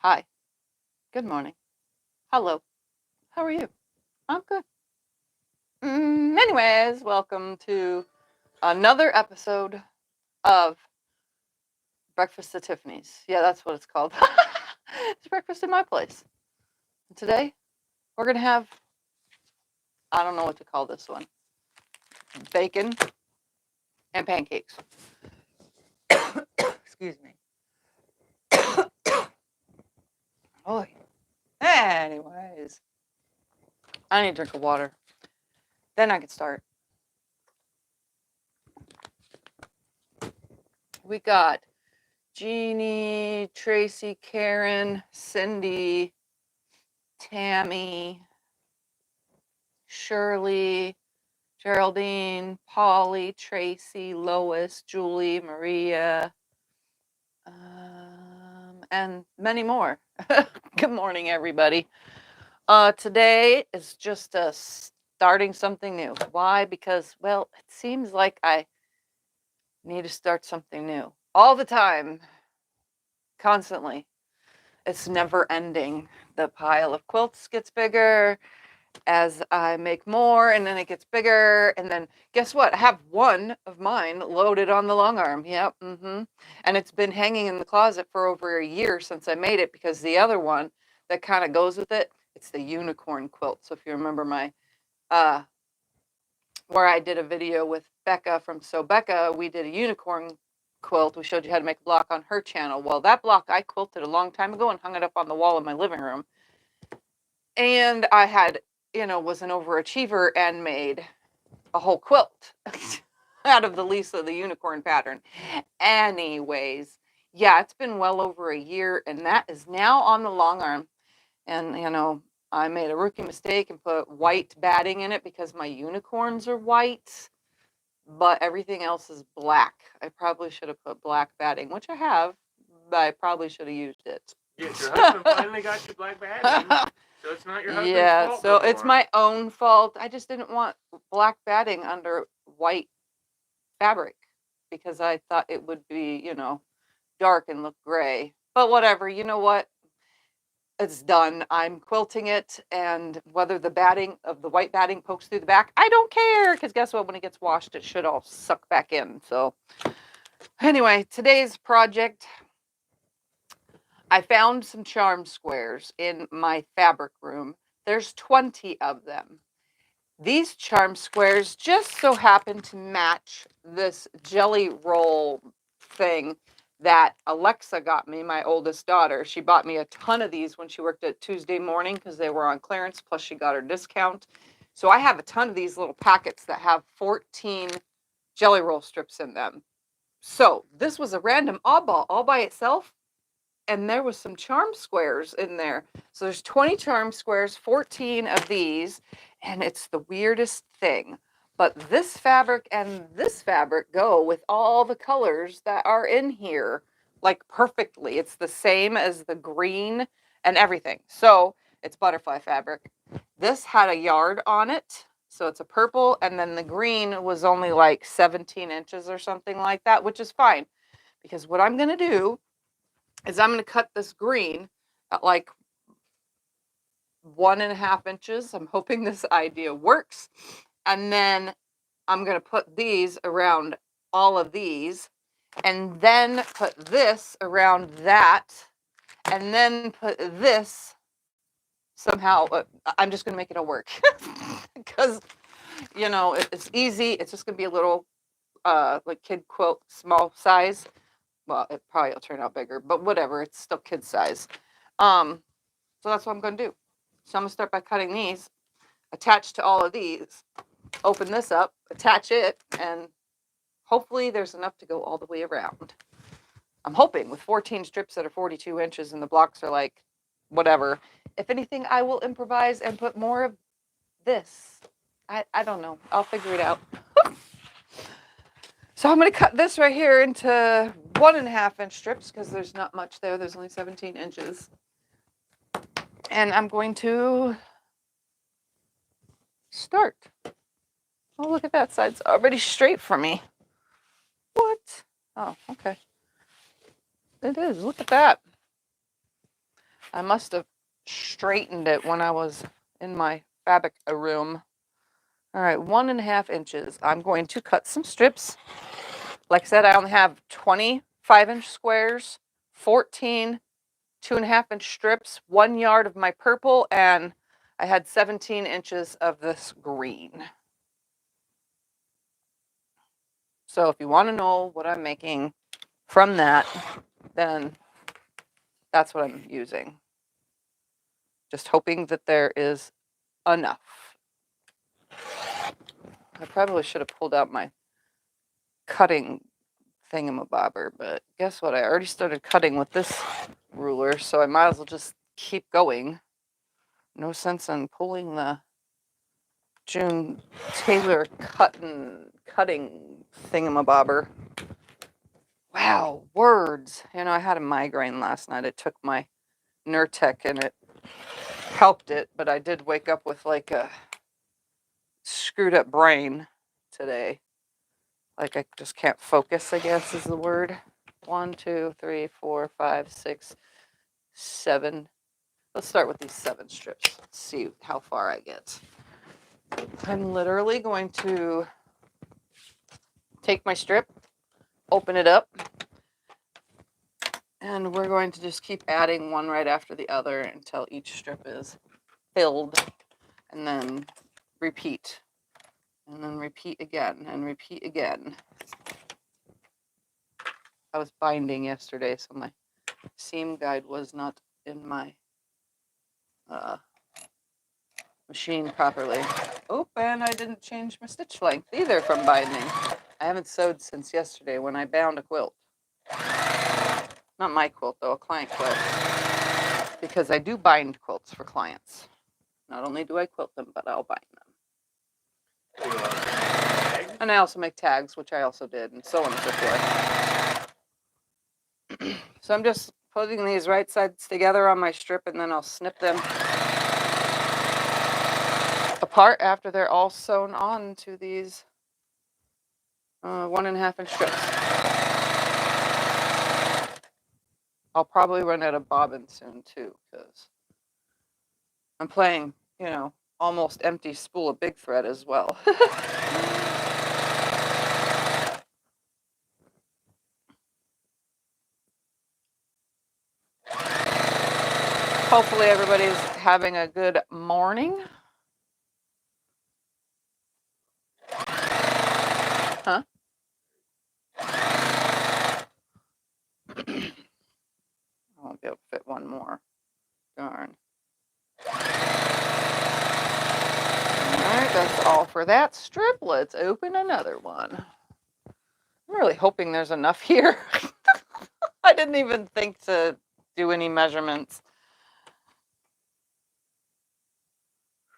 Hi. Good morning. Hello. How are you? I'm good. Anyways, welcome to another episode of Breakfast at Tiffany's. Yeah, that's what it's called. It's breakfast in my place. And today, we're going to have, I don't know what to call this one, bacon and pancakes. Excuse me. Oh, anyways, I need a drink of water. Then I can start. We got Jeannie, Tracy, Karen, Cindy, Tammy, Shirley, Geraldine, Polly, Tracy, Lois, Julie, Maria, and many more. Good morning, everybody. Today is just starting something new. Why? Because, well, it seems like I need to start something new all the time, constantly. It's never ending. The pile of quilts gets bigger as I make more, and then it gets bigger, and then guess what? I have one of mine loaded on the long arm. Yep. And it's been hanging in the closet for over a year since I made it, because the other one that kind of goes with it, it's the unicorn quilt. So if you remember my where I did a video with Becca from Becca, we did a unicorn quilt. We showed you how to make a block on her channel. Well, that block I quilted a long time ago and hung it up on the wall in my living room. And I had, was an overachiever and made a whole quilt out of the Lisa the unicorn pattern. Anyways, yeah, it's been well over a year, and that is now on the long arm. And, I made a rookie mistake and put white batting in it because my unicorns are white, but everything else is black. I probably should have put black batting, which I have, but I probably should have used it. Yeah, your husband finally got you black batting, so it's not your husband's fault. So it's my own fault. I just didn't want black batting under white fabric because I thought it would be, dark and look gray. But whatever, you know what? It's done. I'm quilting it, and whether the batting of the white batting pokes through the back, I don't care, because guess what? When it gets washed, it should all suck back in. So anyway, today's project, I found some charm squares in my fabric room. There's 20 of them. These charm squares just so happen to match this jelly roll thing that Alexa got me, my oldest daughter. She bought me a ton of these when she worked at Tuesday Morning because they were on clearance, plus she got her discount. So I have a ton of these little packets that have 14 jelly roll strips in them. So this was a random oddball all by itself, and there was some charm squares in there. So there's 20 charm squares, 14 of these, and it's the weirdest thing. But this fabric and this fabric go with all the colors that are in here, like perfectly. It's the same as the green and everything. So it's butterfly fabric. This had a yard on it, so it's a purple, and then the green was only like 17 inches or something like that, which is fine, because what I'm going to do is I'm going to cut this green at like 1.5 inches. I'm hoping this idea works. And then I'm going to put these around all of these, and then put this around that, and then put this somehow. I'm just going to make it all work because, it's easy. It's just going to be a little like kid quilt, small size. Well, it probably will turn out bigger, but whatever. It's still kid size. So that's what I'm going to do. So I'm going to start by cutting these, attach to all of these, open this up, attach it, and hopefully there's enough to go all the way around. I'm hoping with 14 strips that are 42 inches and the blocks are like whatever. If anything, I will improvise and put more of this. I don't know. I'll figure it out. So I'm going to cut this right here into 1.5 inch strips because there's not much there. There's only 17 inches. And I'm going to start. Oh, look at that side's already straight for me. What? Oh, okay. It is. Look at that. I must have straightened it when I was in my fabric room. All right, 1.5 inches. I'm going to cut some strips. Like I said, I only have 20 5-inch squares, 14 2.5-inch strips, 1 yard of my purple, and I had 17 inches of this green. So if you want to know what I'm making from that, then that's what I'm using. Just hoping that there is enough. I probably should have pulled out my cutting thingamabobber, but guess what? I already started cutting with this ruler, so I might as well just keep going. No sense in pulling the June Taylor cutting thingamabobber. Wow, words. You know, I had a migraine last night. I took my Nurtec and it helped it, but I did wake up with like a screwed up brain today. Like I just can't focus, I guess is the word. 1, 2, 3, 4, 5, 6, 7. Let's start with these 7 strips. Let's see how far I get. I'm literally going to take my strip, open it up, and we're going to just keep adding one right after the other until each strip is filled, and then repeat, and then repeat again, and repeat again. I was binding yesterday, so my seam guide was not in my machine properly. Oh, and I didn't change my stitch length either from binding. I haven't sewed since yesterday when I bound a quilt. Not my quilt, though, a client quilt. Because I do bind quilts for clients. Not only do I quilt them, but I'll bind them. And I also make tags, which I also did, and so on and so forth. So I'm just putting these right sides together on my strip, and then I'll snip them apart after they're all sewn on to these 1.5-inch strips. I'll probably run out of bobbin soon too, because I'm playing, you know, almost empty spool of big thread as well. Hopefully everybody's having a good morning. Huh? I'll be able to fit one more. Darn. Alright, that's all for that strip. Let's open another one. I'm really hoping there's enough here. I didn't even think to do any measurements.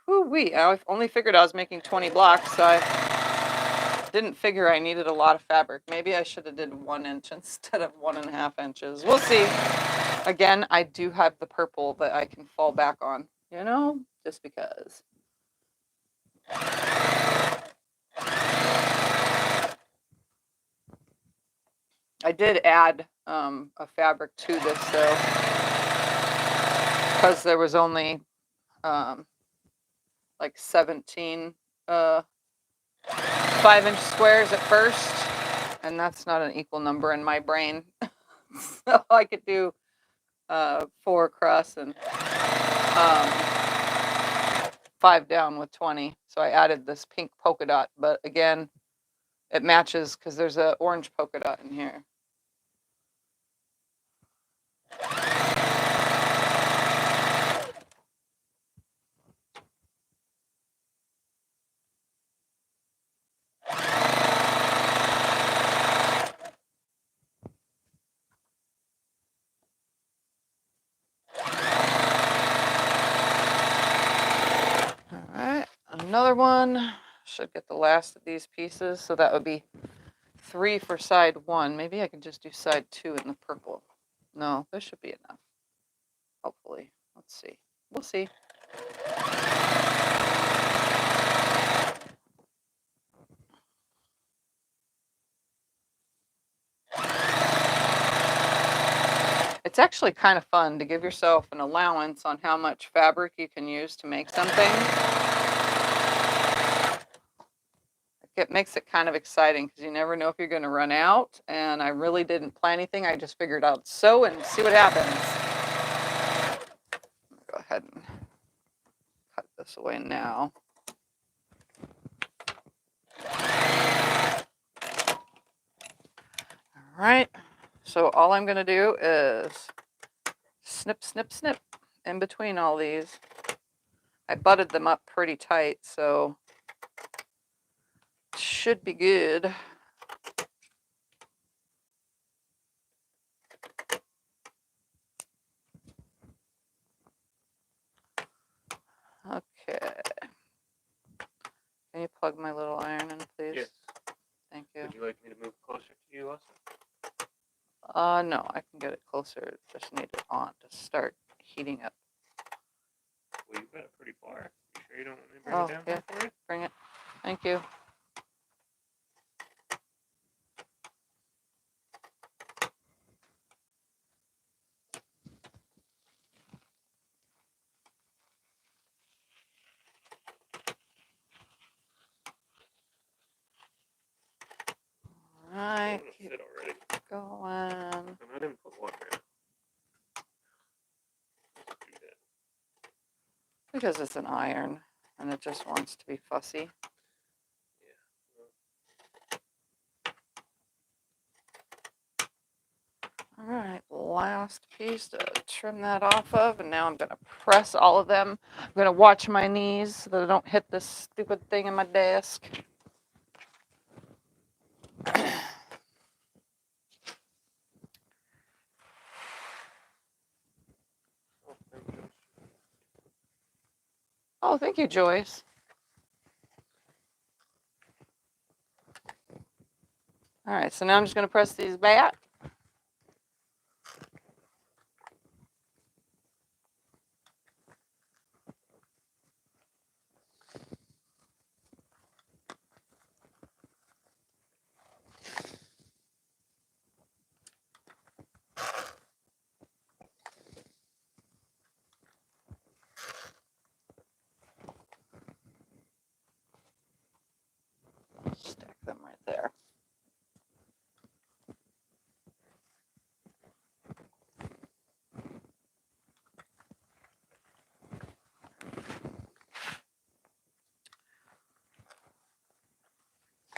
Whoo-wee. I only figured I was making 20 blocks, so I didn't figure I needed a lot of fabric. Maybe I should have did 1 inch instead of 1.5 inches. We'll see. Again, I do have the purple that I can fall back on, you know, just because. I did add a fabric to this though, because there was only like 17 5-inch squares at first, and that's not an equal number in my brain. So I could do 4 across and 5 down with 20. So I added this pink polka dot, but again, it matches because there's an orange polka dot in here. Another one. Should get the last of these pieces, so that would be 3 for side 1. Maybe I can just do side 2 in the purple. No, this should be enough. Hopefully. Let's see. We'll see. It's actually kind of fun to give yourself an allowance on how much fabric you can use to make something. It makes it kind of exciting because you never know if you're going to run out. And I really didn't plan anything. I just figured I'd sew and see what happens. Go ahead and cut this away now. All right. So all I'm going to do is snip, snip, snip in between all these. I butted them up pretty tight, so it should be good. Okay. Can you plug my little iron in, please? Yes. Thank you. Would you like me to move closer to you also? No, I can get it closer. Just need it on to start heating up. Well, you've got it pretty far. You sure you don't want me to bring it down yeah. for you? Bring it. Thank you. All right. Keep it already. going. I didn't put water in. Because it's an iron and it just wants to be fussy. All right, last piece to trim that off of, and now I'm going to press all of them. I'm going to watch my knees so that I don't hit this stupid thing in my desk. Oh, thank you, Joyce. All right, so now I'm just going to press these back. Stack them right there.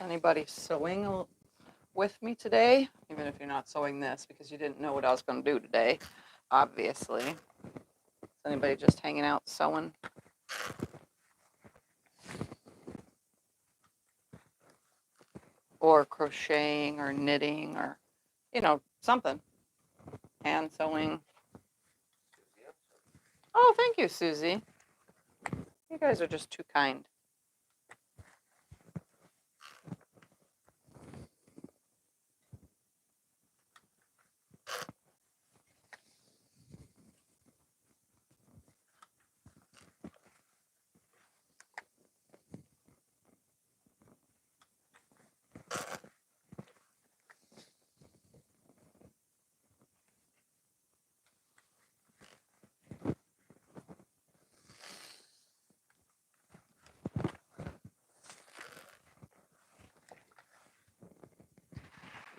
Anybody sewing with me today? Even if you're not sewing this because you didn't know what I was going to do today, obviously. Is anybody just hanging out sewing? Or crocheting or knitting or, you know, something. Hand sewing. Oh, thank you, Susie. You guys are just too kind.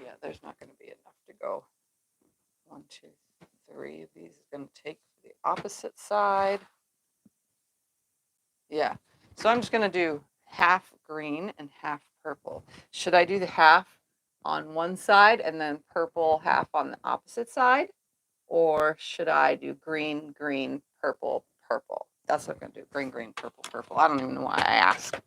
Yeah, there's not going to be enough to go. 1, 2, 3 of these is going to take the opposite side. Yeah, so I'm just going to do half green and half purple. Should I do the half on one side and then purple half on the opposite side? Or should I do green, green, purple, purple? That's what I'm going to do. Green, green, purple, purple. I don't even know why I asked.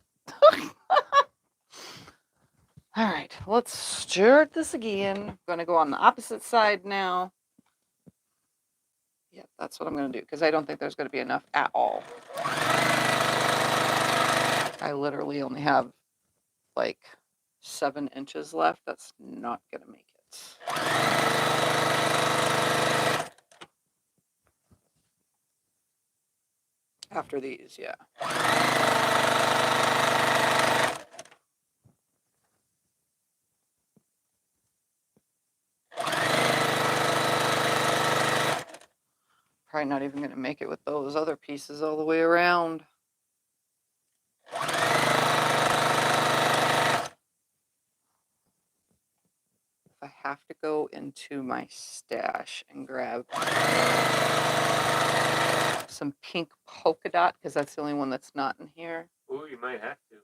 All right, let's start this again. I'm going to go on the opposite side now. Yeah, that's what I'm going to do because I don't think there's going to be enough at all. I literally only have like 7 inches left. That's not going to make it. After these, yeah. probably not even going to make it with those other pieces all the way around. If I have to go into my stash and grab some pink polka dot, because that's the only one that's not in here. Oh, you might have to.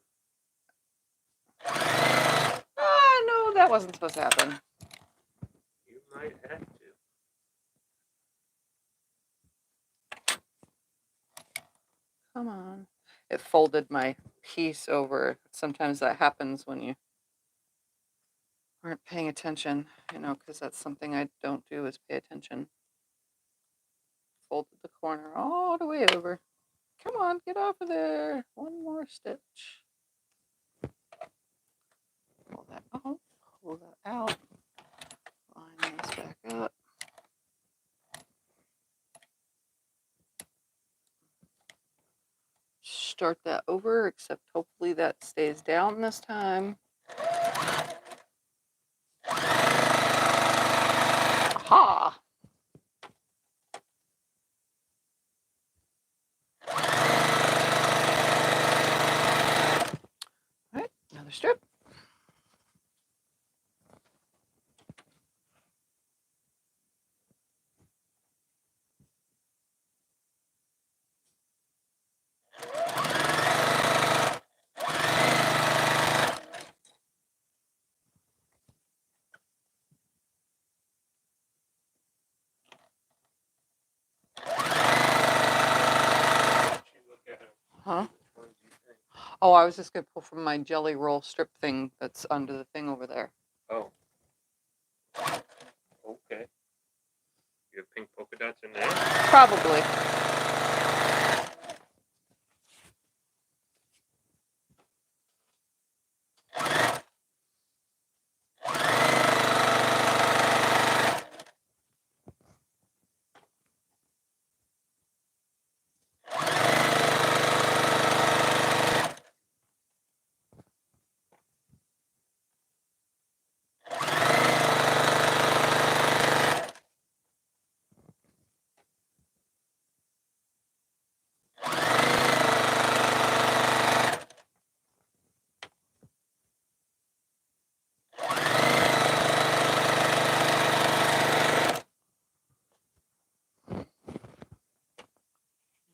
Ah, no, that wasn't supposed to happen. You might have to. Come on. It folded my piece over. Sometimes that happens when you aren't paying attention, you know, because that's something I don't do is pay attention. Folded the corner all the way over. Come on, get off of there. One more stitch. Pull that out. Pull that out. Line this back up. Start that over, except hopefully that stays down this time. Aha! All right, another strip. Huh? Oh, I was just going to pull from my jelly roll strip thing that's under the thing over there. Oh. Okay. You have pink polka dots in there? Probably.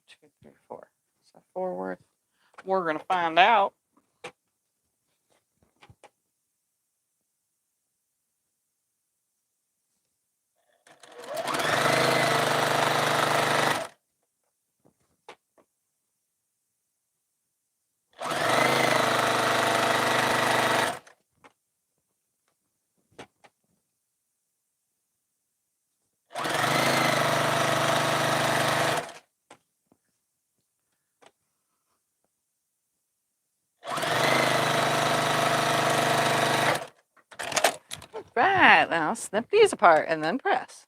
Two, three, four. Is that four worth? We're going to find out. Right, now snip these apart and then press.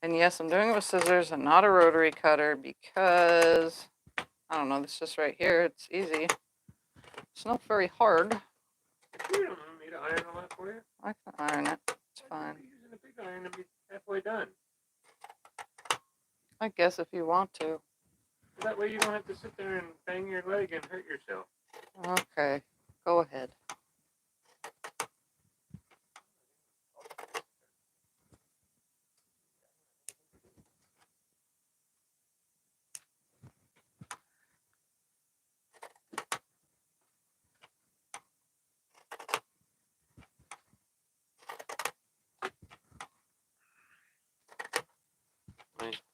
And yes, I'm doing it with scissors and not a rotary cutter because, I don't know, it's just right here. It's easy. It's not very hard. You don't want me to iron all that for you? I can iron it. It's fine. You're using a big iron to be halfway done. I guess if you want to. That way you don't have to sit there and bang your leg and hurt yourself. Okay, go ahead.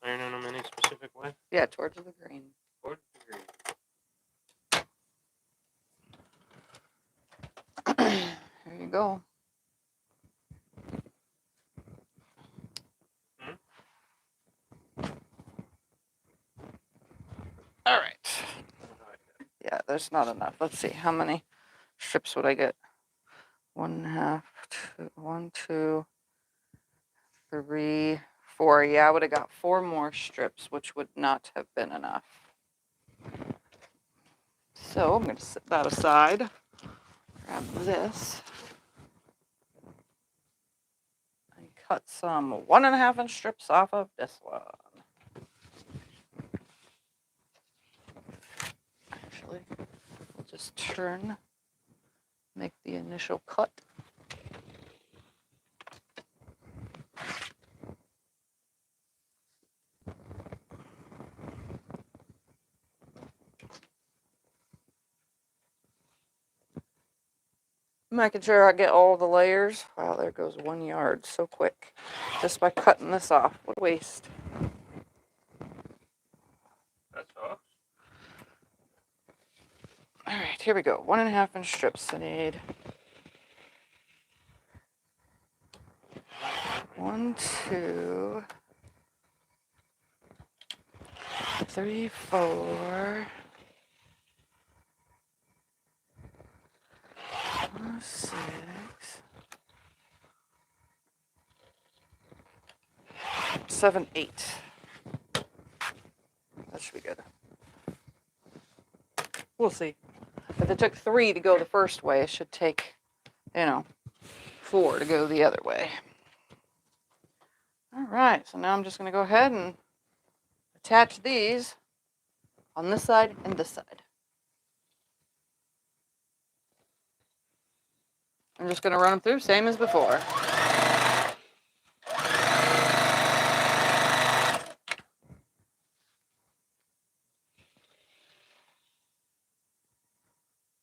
Iron on them any specific way? Yeah, towards the green. Towards the green. There you go. All right. Yeah, there's not enough. Let's see, how many strips would I get? 1.5, 2, 1, 2, 3, 4. Yeah, I would have got 4 more strips, which would not have been enough. So I'm going to set that aside. Grab this. And cut some 1.5 inch strips off of this one. Actually, we'll just turn, make the initial cut. Making sure I get all the layers. Wow, there goes 1 yard so quick. Just by cutting this off. What a waste. That's off. Alright, here we go. 1.5 inch strips. I need 1, 2, 3, 4, 6, 7, 8. That should be good. We'll see. If it took 3 to go the first way, it should take, 4 to go the other way. All right, so now I'm just going to go ahead and attach these on this side and this side. I'm just going to run them through, same as before.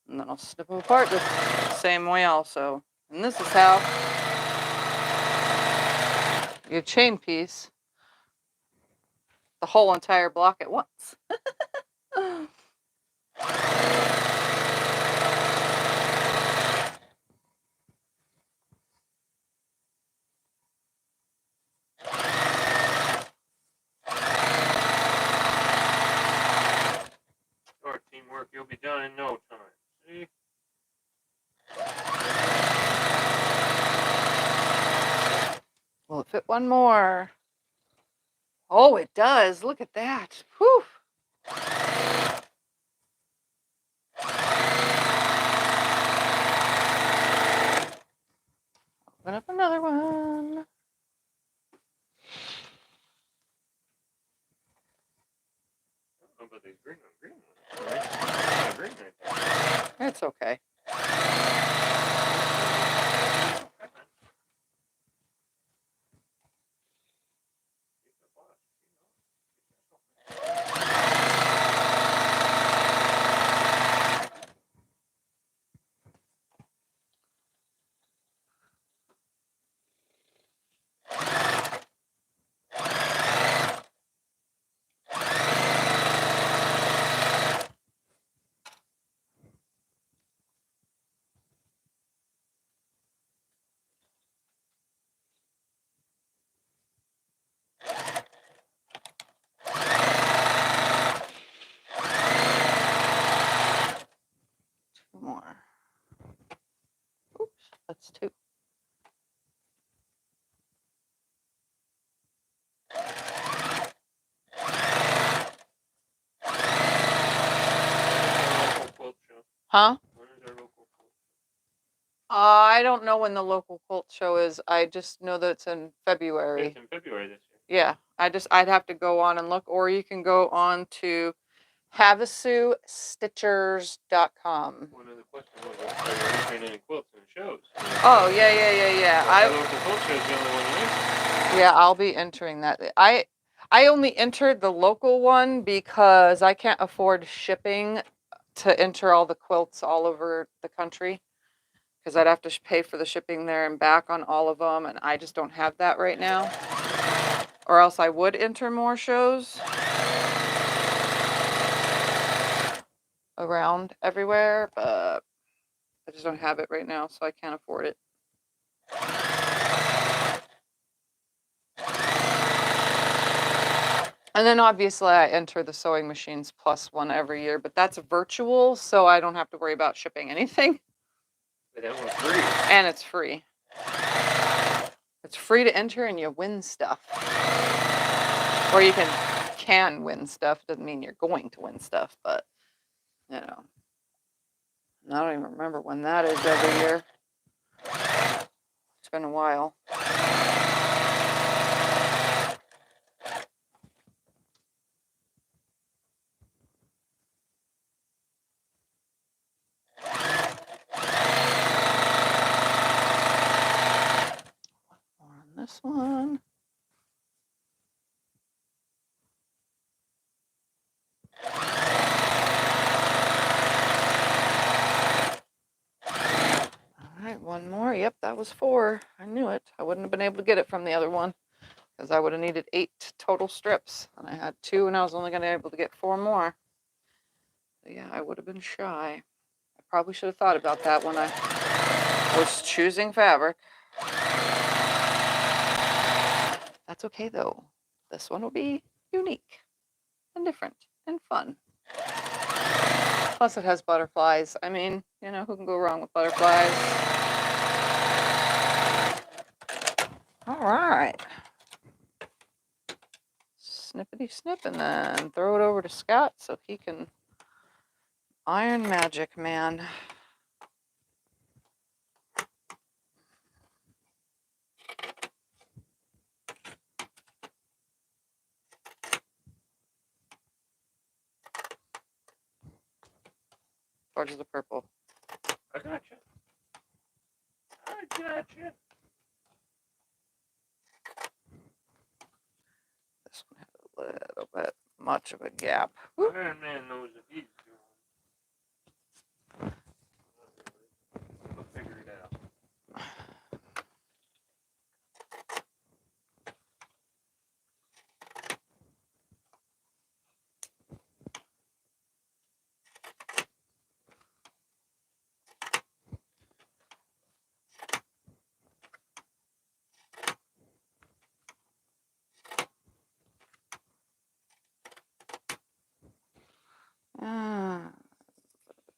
And then I'll snip them apart the same way also. And this is how you chain piece the whole entire block at once. Your teamwork, you'll be done in no time. See? Will it fit one more? Oh, it does. Look at that. Whew. Open up another one. Oh, but these green ones. Green ones. It's okay. More. Oops, that's 2. Huh? When is our local quilt? I don't know when the local quilt show is. I just know that it's in February. It's in February this year. Yeah, I'd have to go on and look, or you can go on to HavaSuStitchers.com. One of the questions was, are you entering any quilts in shows? Oh, yeah. The local quilt show is the only one you enter. Yeah, I'll be entering that. I only entered the local one because I can't afford shipping to enter all the quilts all over the country, because I'd have to pay for the shipping there and back on all of them, and I just don't have that right now. Or else I would enter more shows around everywhere, but I just don't have it right now, so I can't afford it. And then obviously I enter the SewingMachinesPlus one every year, but that's virtual, so I don't have to worry about shipping anything. But that one's free. And it's free. It's free to enter and you win stuff. Or you can win stuff. Doesn't mean you're going to win stuff, but you know. I don't even remember when that is every year. It's been a while. More on this one. All right, one more. Yep, that was 4. I knew it. I wouldn't have been able to get it from the other one because I would have needed 8 total strips. And I had 2 and I was only going to be able to get 4 more. So yeah, I would have been shy. I probably should have thought about that when I was choosing fabric. That's okay though. This one will be unique and different and fun. Plus it has butterflies. I mean, you know, who can go wrong with butterflies? All right. Snippety snip and then throw it over to Scott so he can iron magic, man. Towards the purple. I gotcha. I gotcha. This one had a little bit much of a gap. Iron Man knows if he's doing. We'll figure it out.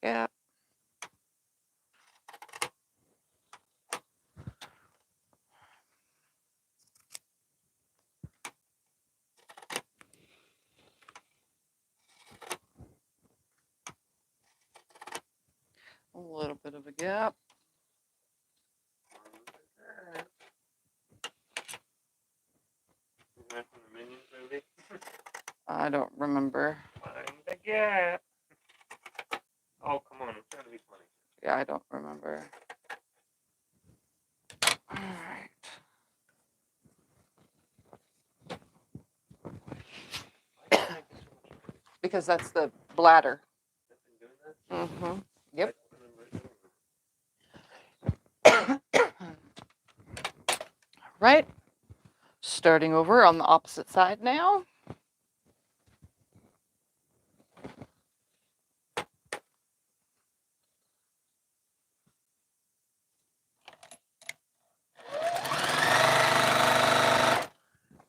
Yeah. A little bit of a gap. Is that from the Minions movie? I don't remember. Find the gap. Oh, come on. I'm trying to be funny. Yeah, I don't remember. All right. Because that's the bladder. Mm-hmm. Yep. Right. Starting over on the opposite side now.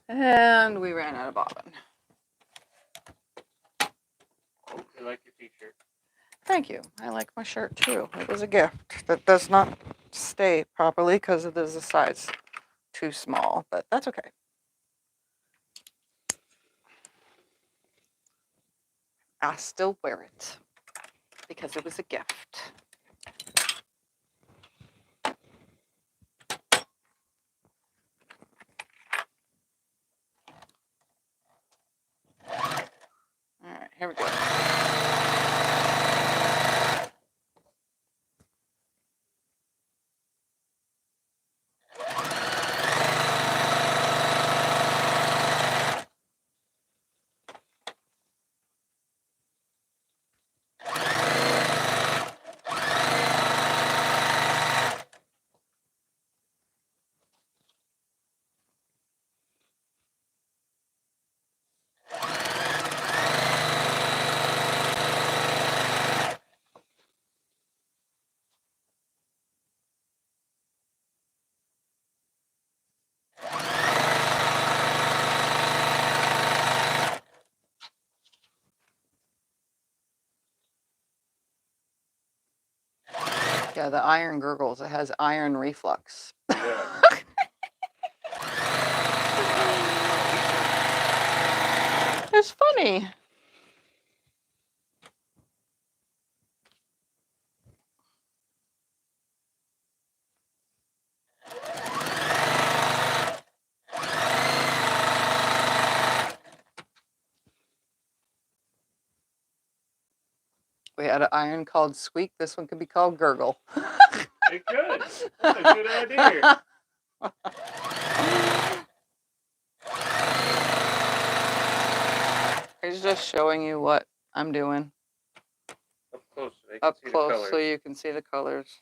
And we ran out of bobbin. Oh, I like your t-shirt. Thank you. I like my shirt too. It was a gift that does not stay properly because it is a size too small, but that's okay. I still wear it because it was a gift. All right, here we go. Yeah, the iron gurgles. It has iron reflux. Yeah. It's funny. We had an iron called Squeak. This one could be called Gurgle. It could. That's a good idea. He's just showing you what I'm doing. Up close so they can Up see close the colors. so you can see the colors.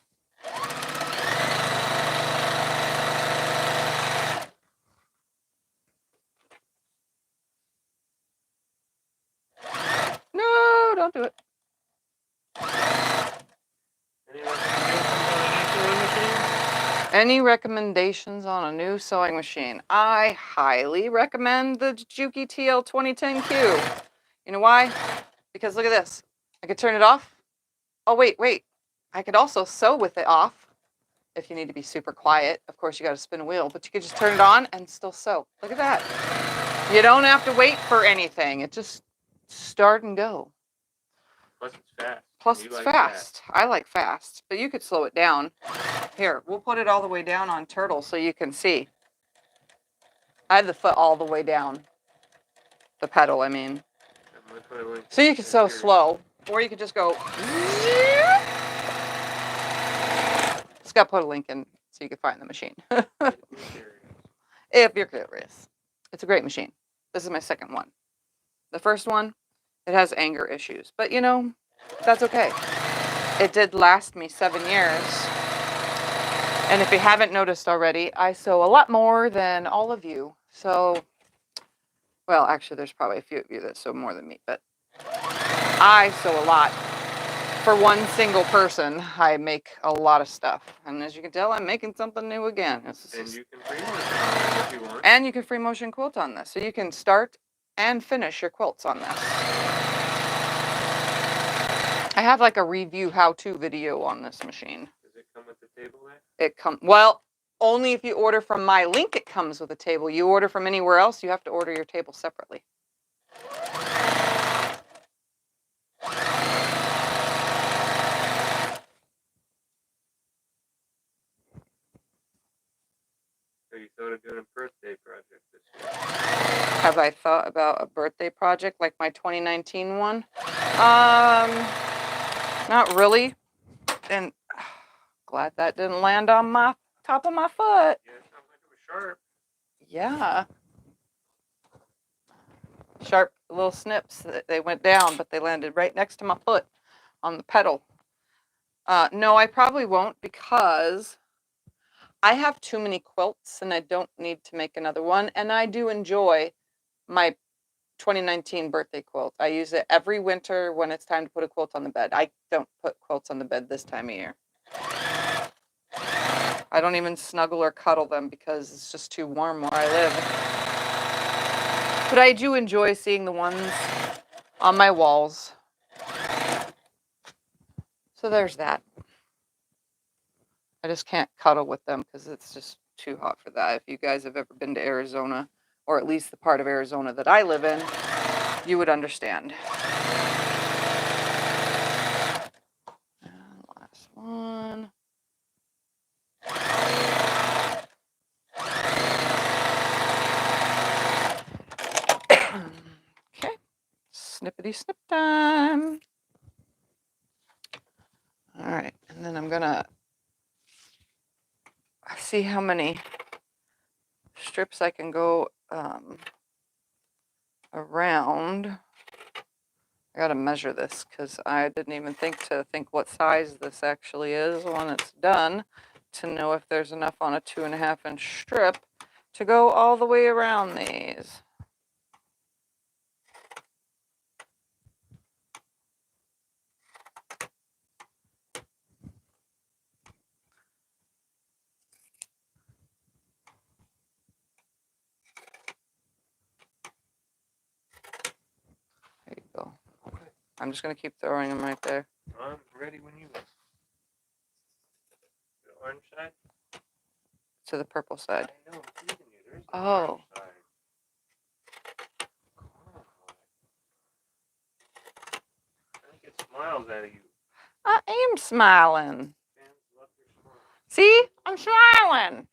No, don't do it. Any recommendations on a new sewing machine? Any recommendations on a new sewing machine? I highly recommend the Juki TL 2010Q. You know why? Because look at this. I could turn it off. Oh, wait. I could also sew with it off if you need to be super quiet. Of course, you got to spin a wheel, but you could just turn it on and still sew. Look at that. You don't have to wait for anything. It just start and go. Plus it's fast. Plus You it's like fast. I like fast, but you could slow it down. Here, we'll put it all the way down on Turtle so you can see. I have the foot all the way down. The pedal, I mean. So you can sew slow, or you could just go. It's got to put a link in so you can find the machine. If you're curious. It's a great machine. This is my second one. The first one, it has anger issues, but you know, that's okay. It did last me 7 years. And if you haven't noticed already, I sew a lot more than all of you. So, well, actually, there's probably a few of you that sew more than me, but I sew a lot. For one single person, I make a lot of stuff. And as you can tell, I'm making something new again. And you can free motion if you want. And you can free motion quilt on this. So you can start and finish your quilts on this. I have like a review how-to video on this machine. Does it come with the table there? It comes, well, only if you order from my link, it comes with a table. You order from anywhere else, you have to order your table separately. So you thought of doing a birthday project this year? Have I thought about a birthday project like my 2019 one? Not really. And glad that didn't land on my top of my foot. Yeah, it sounds like it was sharp. Yeah. Sharp little snips. They went down, but they landed right next to my foot on the pedal. No, I probably won't because I have too many quilts and I don't need to make another one. And I do enjoy my 2019 birthday quilt. I use it every winter when it's time to put a quilt on the bed. I don't put quilts on the bed this time of year. I don't even snuggle or cuddle them because it's just too warm where I live. But I do enjoy seeing the ones on my walls. So there's that. I just can't cuddle with them because it's just too hot for that. If you guys have ever been to Arizona, or at least the part of Arizona that I live in, you would understand. And last one. Okay, snippety snip time. All right, and then I'm gonna see how many strips I can go around. I gotta measure this because I didn't even think what size this actually is when it's done to know if there's enough on a 2.5 inch strip to go all the way around these. There you go. I'm just gonna keep throwing them right there. I'm ready when you are. orange side? To the purple side. I know, I'm teasing you. There's the Oh. orange side. Come on, boy. I think it smiles at you. I am smiling. Fans love your smile. See? I'm smiling.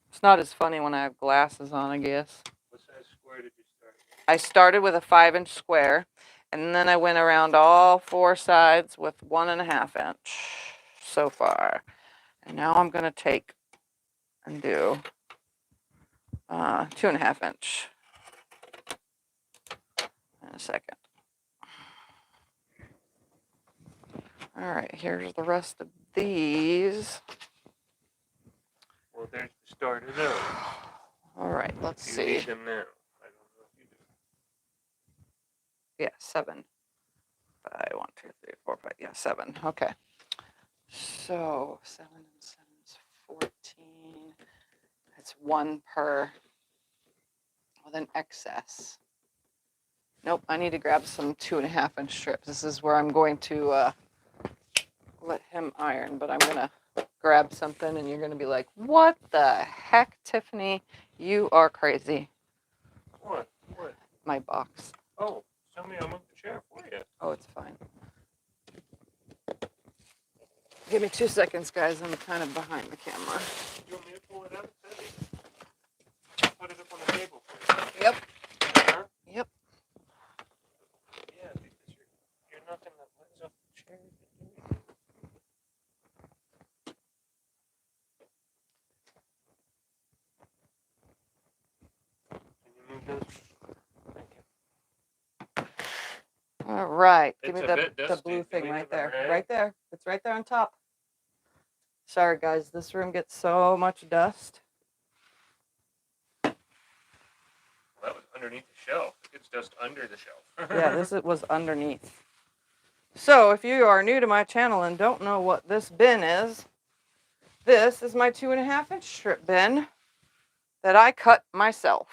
It's not as funny when I have glasses on, I guess. What size square did you start? I started with a 5-inch square, and then I went around all 4 sides with 1.5 inch so far. And now I'm going to take and do 2.5 inch in a second. All right, here's the rest of these. Well, there's the start of those. All right, let's You see. need them now. I don't know if you do. Yeah, 7. 5, 1, 2, 3, 4, 5. Yeah, 7. Okay. So 7 and 7 is 14. That's 1 per with an excess. Nope, I need to grab some 2.5 inch strips. This is where I'm going to let him iron, but I'm gonna grab something and you're gonna be like, what the heck, Tiffany? You are crazy. What? What? My box. Oh, tell me I'll move the chair for you. Oh, it's fine. Give me 2 seconds, guys. I'm kind of behind the camera. You want me to pull it out? It's heavy. I'll put it up on the table for you. Yep. Huh? Yep. Yeah, because you're knocking the legs off the chair. Can you move those? Thank you. All right. Give It's me a the bit dusty. blue Do thing we right have a there. rag? Right there. It's right there on top. Sorry, guys. This room gets so much dust. Well, that was underneath the shelf. It gets dust under the shelf. Yeah, this was underneath. So if you are new to my channel and don't know what this bin is, this is my 2.5 inch strip bin that I cut myself.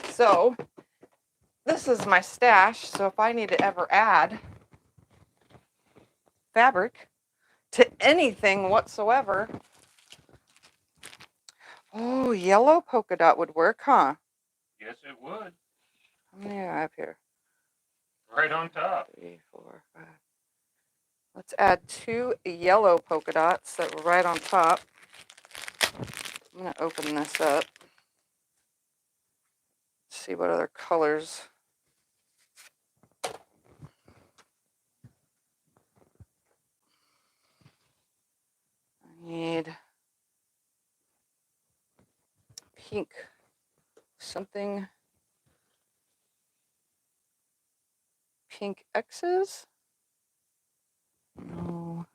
So this is my stash. So if I need to ever add fabric to anything whatsoever, oh, yellow polka dot would work, huh? Yes, it would. How many do I have here? Right on top. 3, 4, 5. Let's add 2 yellow polka dots that were right on top. I'm going to open this up. See what other colors. I need pink. Something pink X's? No.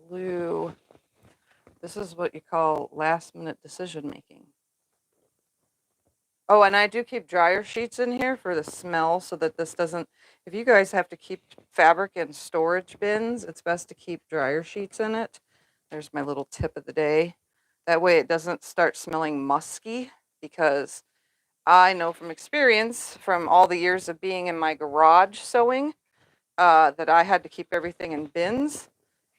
Blue. This is what you call last minute decision making. Oh, and I do keep dryer sheets in here for the smell so that this doesn't, if you guys have to keep fabric in storage bins, it's best to keep dryer sheets in it. There's my little tip of the day. That way it doesn't start smelling musky, because I know from experience from all the years of being in my garage sewing that I had to keep everything in bins,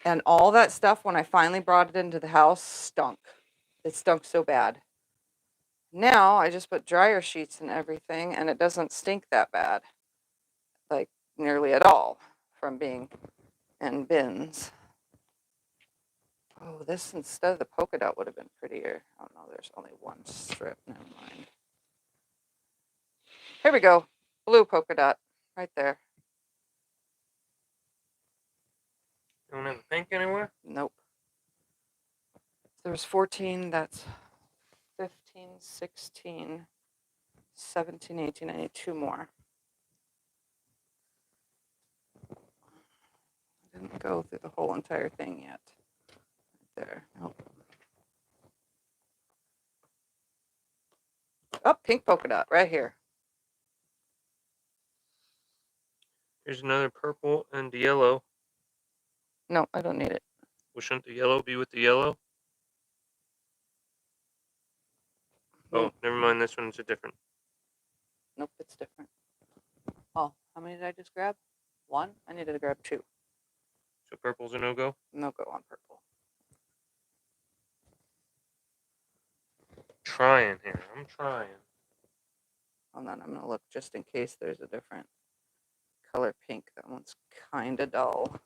and all that stuff when I finally brought it into the house stunk. It stunk so bad. Now I just put dryer sheets and everything and it doesn't stink that bad, like nearly at all, from being in bins. Oh, this instead of the polka dot would have been prettier. Oh no, there's only 1 strip, never mind. Here we go, blue polka dot, right there. You don't have a pink anywhere? Nope. There's 14, that's 15, 16, 17, 18, I need 2 more. I didn't go through the whole entire thing yet. Right there, nope. Oh, pink polka dot, right here. Here's another purple and yellow. No, I don't need it. Well, shouldn't the yellow be with the yellow? Oh, never mind. This one's a different. Nope, it's different. Oh, how many did I just grab? One? I needed to grab two. So purple's a no-go? No go on purple. Trying here. I'm trying. Hold on, I'm going to look just in case there's a different color pink. That one's kind of dull.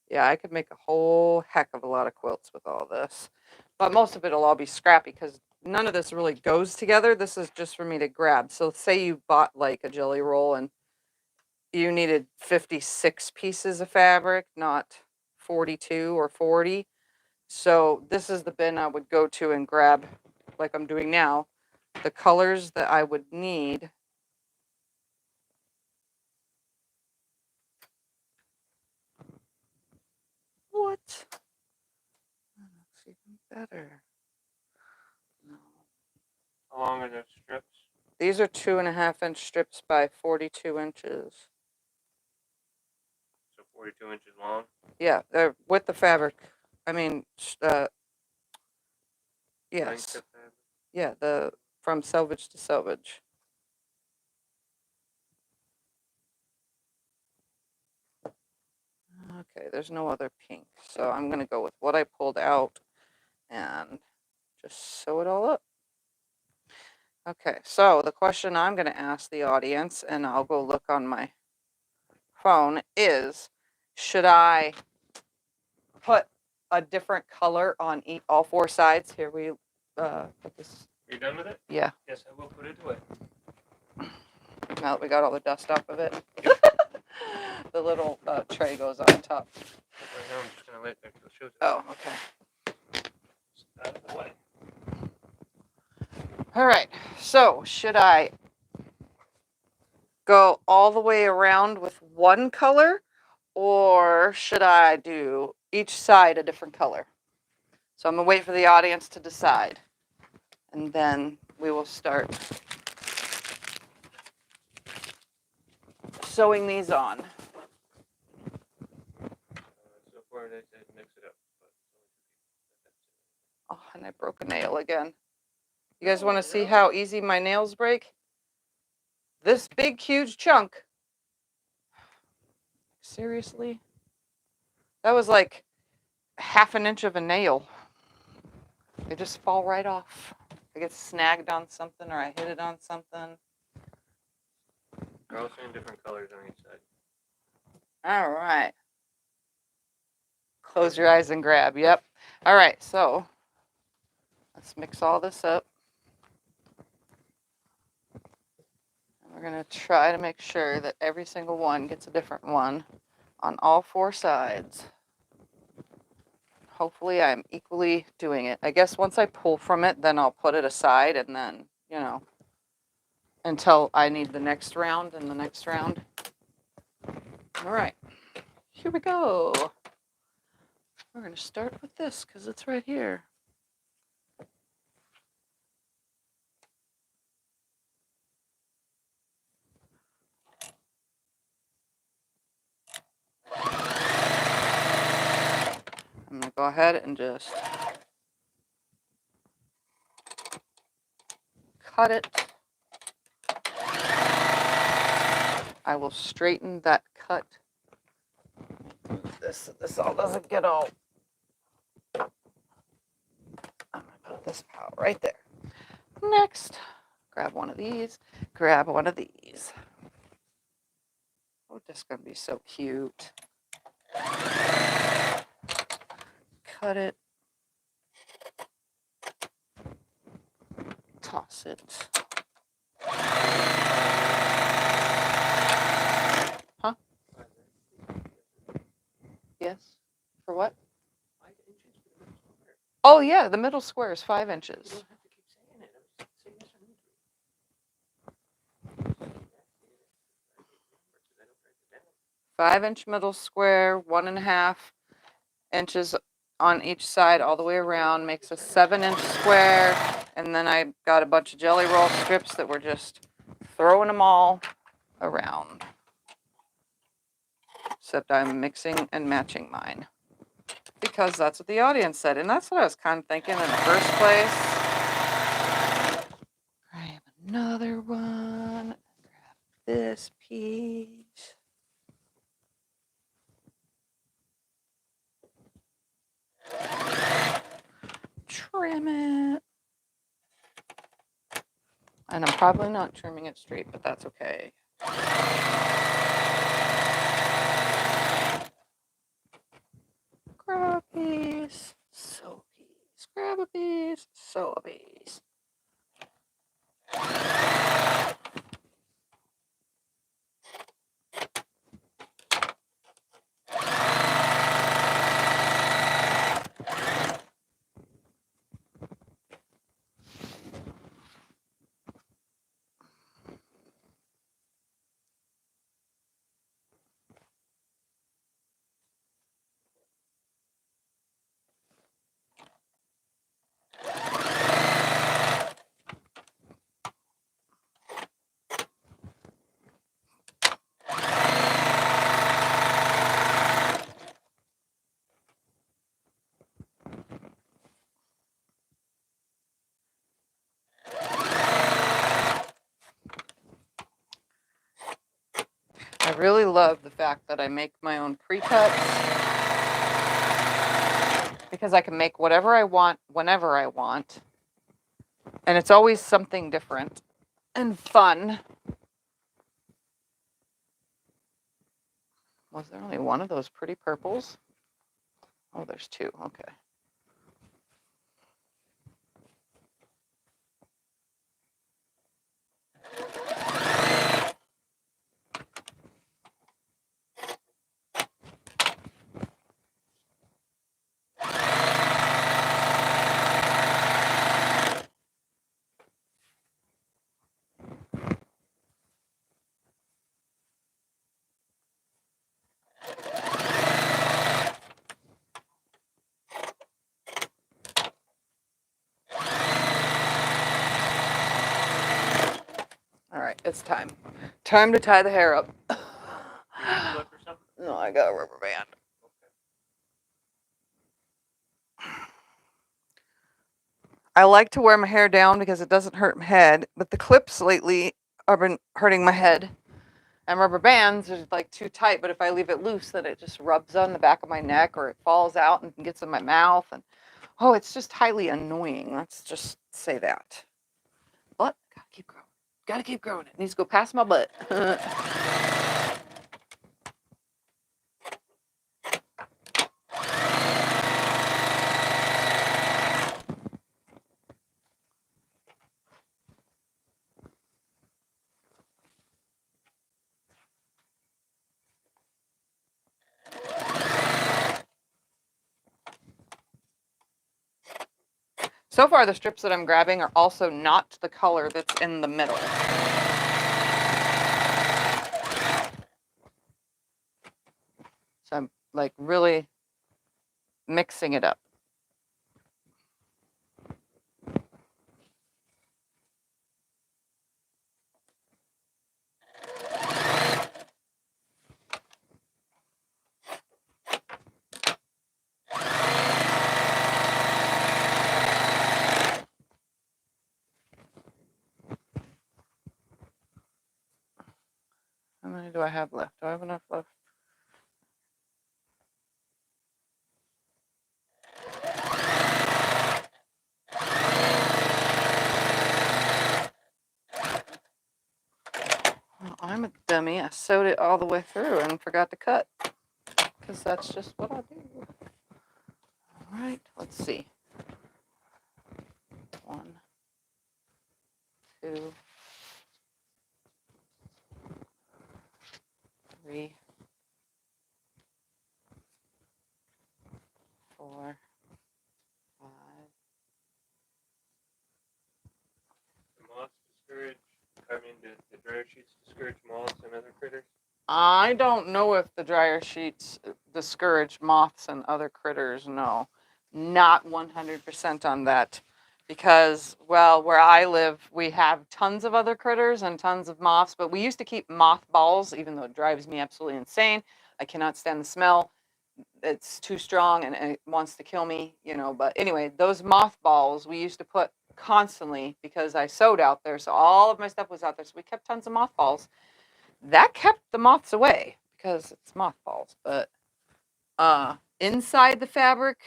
Yeah, I could make a whole heck of a lot of quilts with all this. But most of it will all be scrappy because none of this really goes together. This is just for me to grab. So say you bought like a jelly roll and you needed 56 pieces of fabric, not 42 or 40. So this is the bin I would go to and grab, like I'm doing now, the colors that I would need. What? That looks even better. No. How long are those strips? These are 2.5-inch strips by 42 inches. So 42 inches long? Yeah, they're with the fabric. I mean, Length yes. of fabric? Yeah, the from selvage to selvage. Okay, there's no other pink. So I'm going to go with what I pulled out and just sew it all up. Okay, so the question I'm going to ask the audience, and I'll go look on my phone, is should I put a different color on all four sides? Here we put this. Are you done with it? Yeah, Yes, I will put it away. now that we got all the dust off of it. The little tray goes on top. Right now I'm just going to let it show. Oh, okay. Out of the way. All right, so should I go all the way around with one color, or should I do each side a different color? So I'm gonna wait for the audience to decide, and then we will start sewing these on. So far they said mix it up. Oh, and I broke a nail again. You guys want to see how easy my nails break? This big, huge chunk. Seriously? That was like 1/2 inch of a nail. They just fall right off. I get snagged on something or I hit it on something. They're all saying different colors on each side. All right. Close your eyes and grab. Yep. All right, so let's mix all this up. And we're going to try to make sure that every single one gets a different one on all four sides. Hopefully I'm equally doing it. I guess once I pull from it, then I'll put it aside and then, you know, until I need the next round and the next round. All right, here we go. We're going to start with this because it's right here. I'm going to go ahead and just cut it. I will straighten that cut. This all doesn't get all. I'm going to put this out right there. Next, grab one of these, grab one of these. Oh, this is going to be so cute. Cut it. Toss it. Huh? Yes. For what? 5 inches for the middle square. Oh, yeah, the middle square is 5 inches. You don't have to keep saying it. I'm saying yes or no. 5-inch middle square, 1.5 inches on each side all the way around makes a 7-inch square. And then I got a bunch of jelly roll strips that we're just throwing them all around. Except I'm mixing and matching mine. because that's what the audience said. And that's what I was kind of thinking in the first place. Grab another one. Grab this piece. Trim it. And I'm probably not trimming it straight, but that's okay. Grab a piece, sew a piece, grab a piece, sew a piece. I really love the fact that I make my own pre-cuts because I can make whatever I want whenever I want. And it's always something different and fun. Was there only one of those pretty purples? Oh, there's two. Okay. All right, it's time. Time to tie the hair up. No, I got a rubber band. I like to wear my hair down because it doesn't hurt my head, but the clips lately have been hurting my head. And rubber bands are like too tight, but if I leave it loose, then it just rubs on the back of my neck or it falls out and gets in my mouth. And oh, it's just highly annoying. Let's just say that. But gotta keep growing. Gotta keep growing. It needs to go past my butt. So far, the strips that I'm grabbing are also not the color that's in the middle. So I'm like really mixing it up. How many do I have left? Do I have enough left? Well, I'm a dummy. I sewed it all the way through and forgot to cut because that's just what I do. All right, let's see. 1, 2, 3, 4, 5. The moths discourage, the dryer sheets discourage moths and other critters. I don't know if the dryer sheets discourage moths and other critters. No, not 100% on that. Because, well, where I live, we have tons of other critters and tons of moths, but we used to keep moth balls, even though it drives me absolutely insane. I cannot stand the smell. it's too strong and it wants to kill me, you know. But anyway, those mothballs we used to put constantly because I sewed out there. So all of my stuff was out there. So we kept tons of mothballs. That kept the moths away because it's mothballs. But inside the fabric,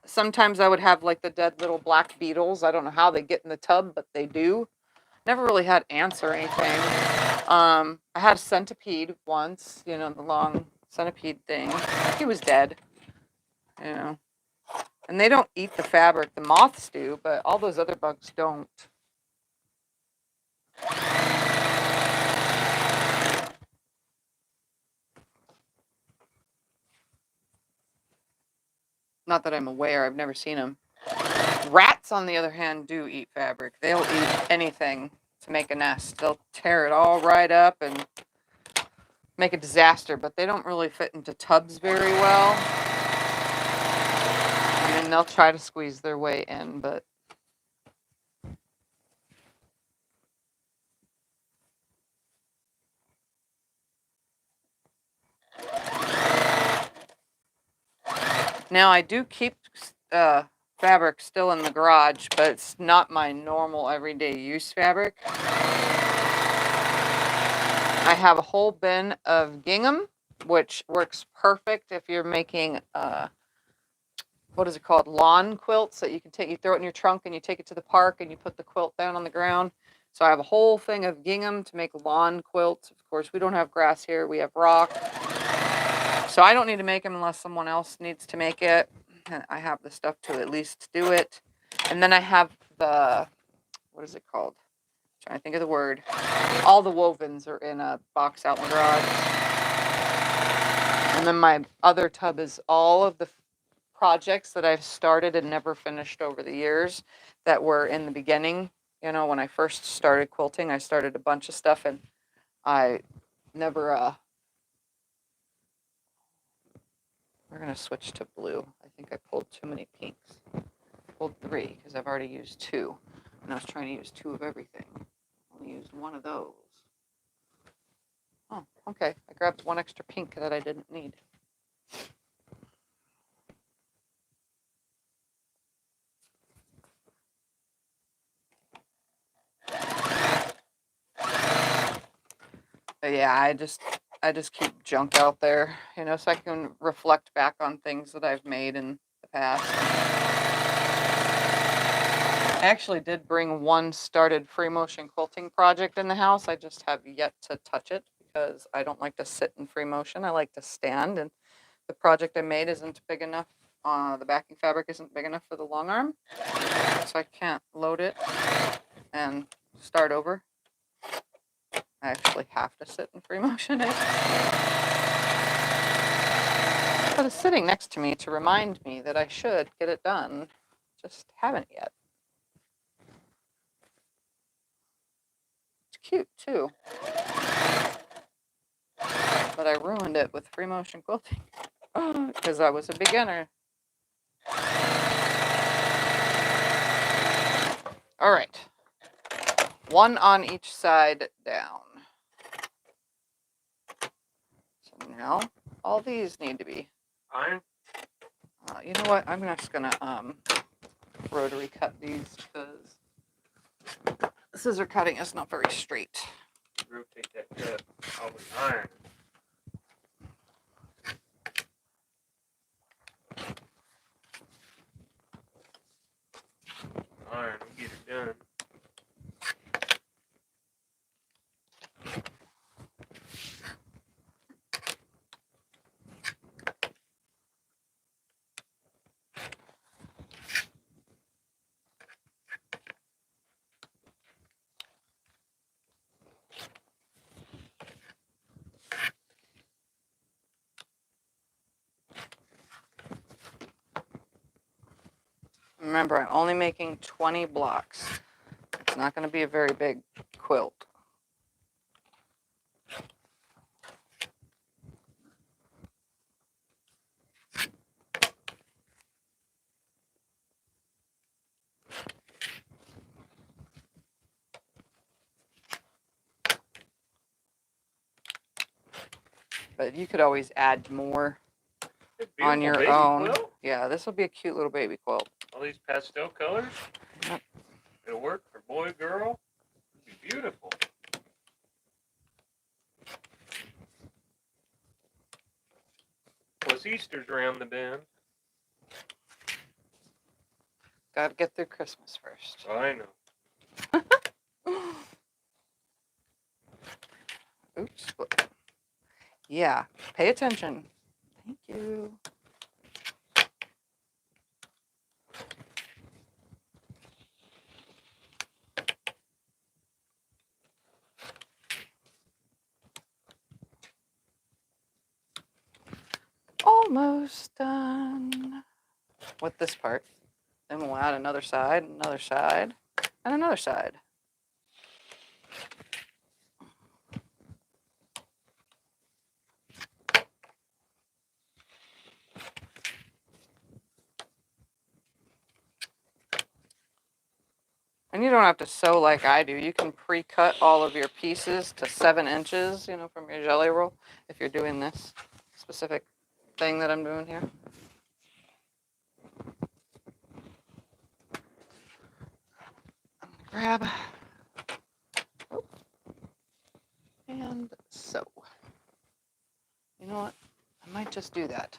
sometimes I would have like the dead little black beetles. I don't know how they get in the tub, but they do. Never really had ants or anything. I had a centipede once, you know, the long centipede thing. He was dead, you know. And they don't eat the fabric. The moths do, but all those other bugs don't. Not that I'm aware. I've never seen them. Rats, on the other hand, do eat fabric. They'll eat anything to make a nest. They'll tear it all right up and make a disaster, but they don't really fit into tubs very well. I mean, they'll try to squeeze their way in, but now I do keep fabric still in the garage, but it's not my normal everyday use fabric. I have a whole bin of gingham, which works perfect if you're making what is it called, lawn quilts that you can take, you throw it in your trunk and you take it to the park and you put the quilt down on the ground. So I have a whole thing of gingham to make lawn quilts. Of course, we don't have grass here, we have rock. So I don't need to make them unless someone else needs to make it. I have the stuff to at least do it. And then I have the, what is it called? I'm trying to think of the word. All the wovens are in a box out in the garage. And then my other tub is all of the projects that I've started and never finished over the years that were in the beginning. You know, when I first started quilting, I started a bunch of stuff and I never, we're going to switch to blue. I think I pulled too many pinks. I pulled 3 because I've already used 2. And I was trying to use 2 of everything. Only used 1 of those. Oh, okay. I grabbed 1 extra pink that I didn't need. But yeah, I just keep junk out there, you know, so I can reflect back on things that I've made in the past. I actually did bring 1 started free motion quilting project in the house. I just have yet to touch it because I don't like to sit in free motion. I like to stand, and the project I made isn't big enough. The backing fabric isn't big enough for the long arm, so I can't load it and start over. I actually have to sit in free motion. But it's sitting next to me to remind me that I should get it done. Just haven't yet. It's cute too. But I ruined it with free motion quilting because I was a beginner. All right. 1 on each side down. So now all these need to be Iron? you know what? I'm just gonna rotary cut these because scissor cutting is not very straight. Rotate that cut. Always iron. Iron, we get it done. Remember, I'm only making 20 blocks. It's not going to be a very big quilt. But you could always add more It's on beautiful your baby own. quilt. Yeah, this will be a cute little baby quilt. All these pastel colors. Yep. It'll work for boy, girl. It'll be beautiful. Plus Easter's around the bend. Got to get through Christmas first. I know. Oops. Yeah, pay attention. Thank you. Almost done with this part. Then we'll add another side, and another side. And you don't have to sew like I do. You can pre-cut all of your pieces to 7 inches, you know, from your jelly roll, if you're doing this specific thing that I'm doing here. Grab. Oh, and sew. You know what? I might just do that.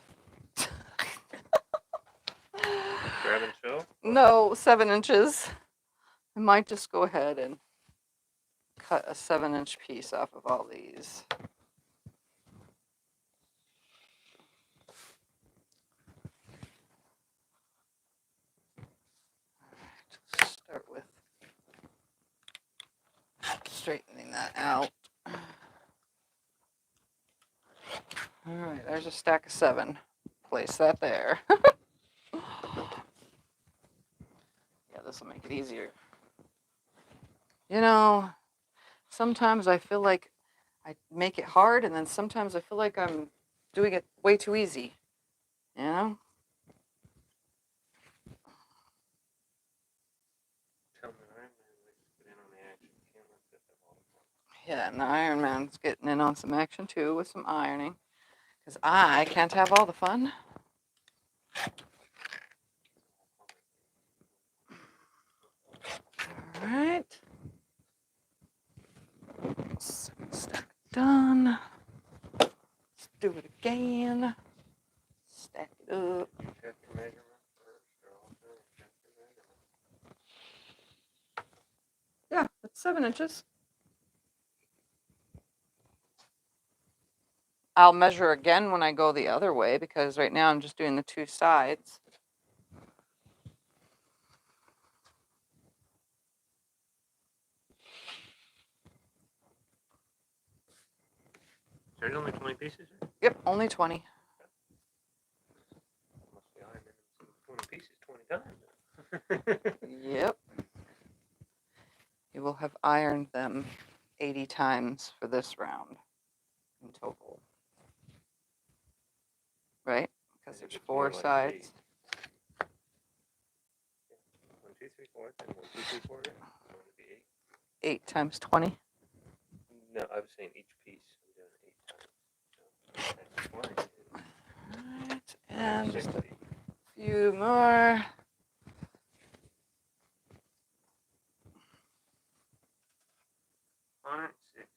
Grab and sew? No, 7 inches. I might just go ahead and cut a 7-inch piece off of all these. Let's start with straightening that out. All right, there's a stack of 7. Place that there. Yeah, this will make it easier. You know, sometimes I feel like I make it hard, and then sometimes I feel like I'm doing it way too easy. You know? Yeah, and the Iron Man's getting in on some action too with some ironing. Because I can't have all the fun. All right. Second stack done. Let's do it again. Stack it up. Check your measurement first, or also check your measurement. Yeah, it's 7 inches. I'll measure again when I go the other way because right now I'm just doing the 2 sides. There's only 20 pieces here? Yep, only 20. Must be ironing 20 pieces 20 times. Yep. You will have ironed them 80 times for this round in total. Right? Because there's 4 sides. 1, 2, 3, 4, then 1, 2, 3, 4 again. So it would be 8. 8 times 20. No, I was saying each piece. I'm doing 8 times. So that's 20. Alright, and just 60. a few more. On it, 6.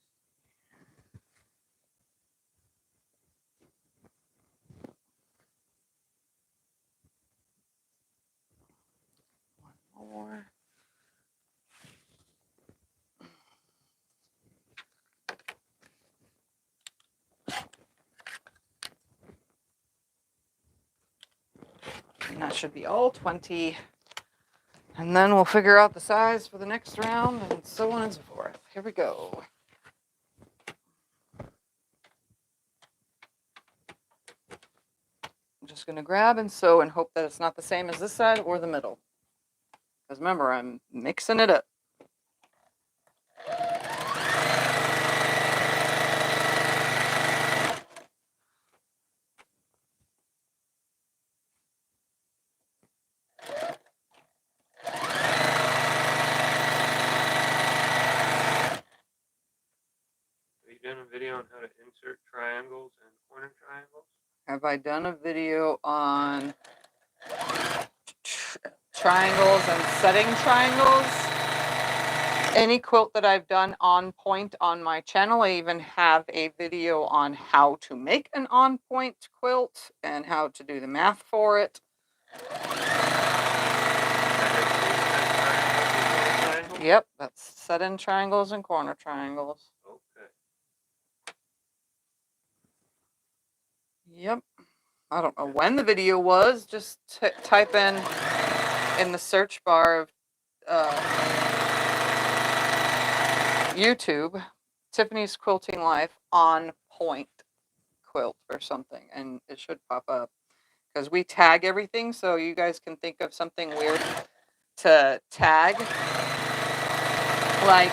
One more. And that should be all 20. And then we'll figure out the size for the next round and so on and so forth. Here we go. I'm just going to grab and sew and hope that it's not the same as this side or the middle. Because remember, I'm mixing it up. Have you done a video on how to insert triangles and corner triangles? Have I done a video on triangles and setting triangles? Any quilt that I've done on point on my channel, I even have a video on how to make an on point quilt and how to do the math for it. Yep, that's set in triangles and corner triangles. Okay. Yep. I don't know when the video was. Just type in the search bar of YouTube, Tiffany's Quilting Life on point quilt or something, and it should pop up. Because we tag everything, so you guys can think of something weird to tag. Like,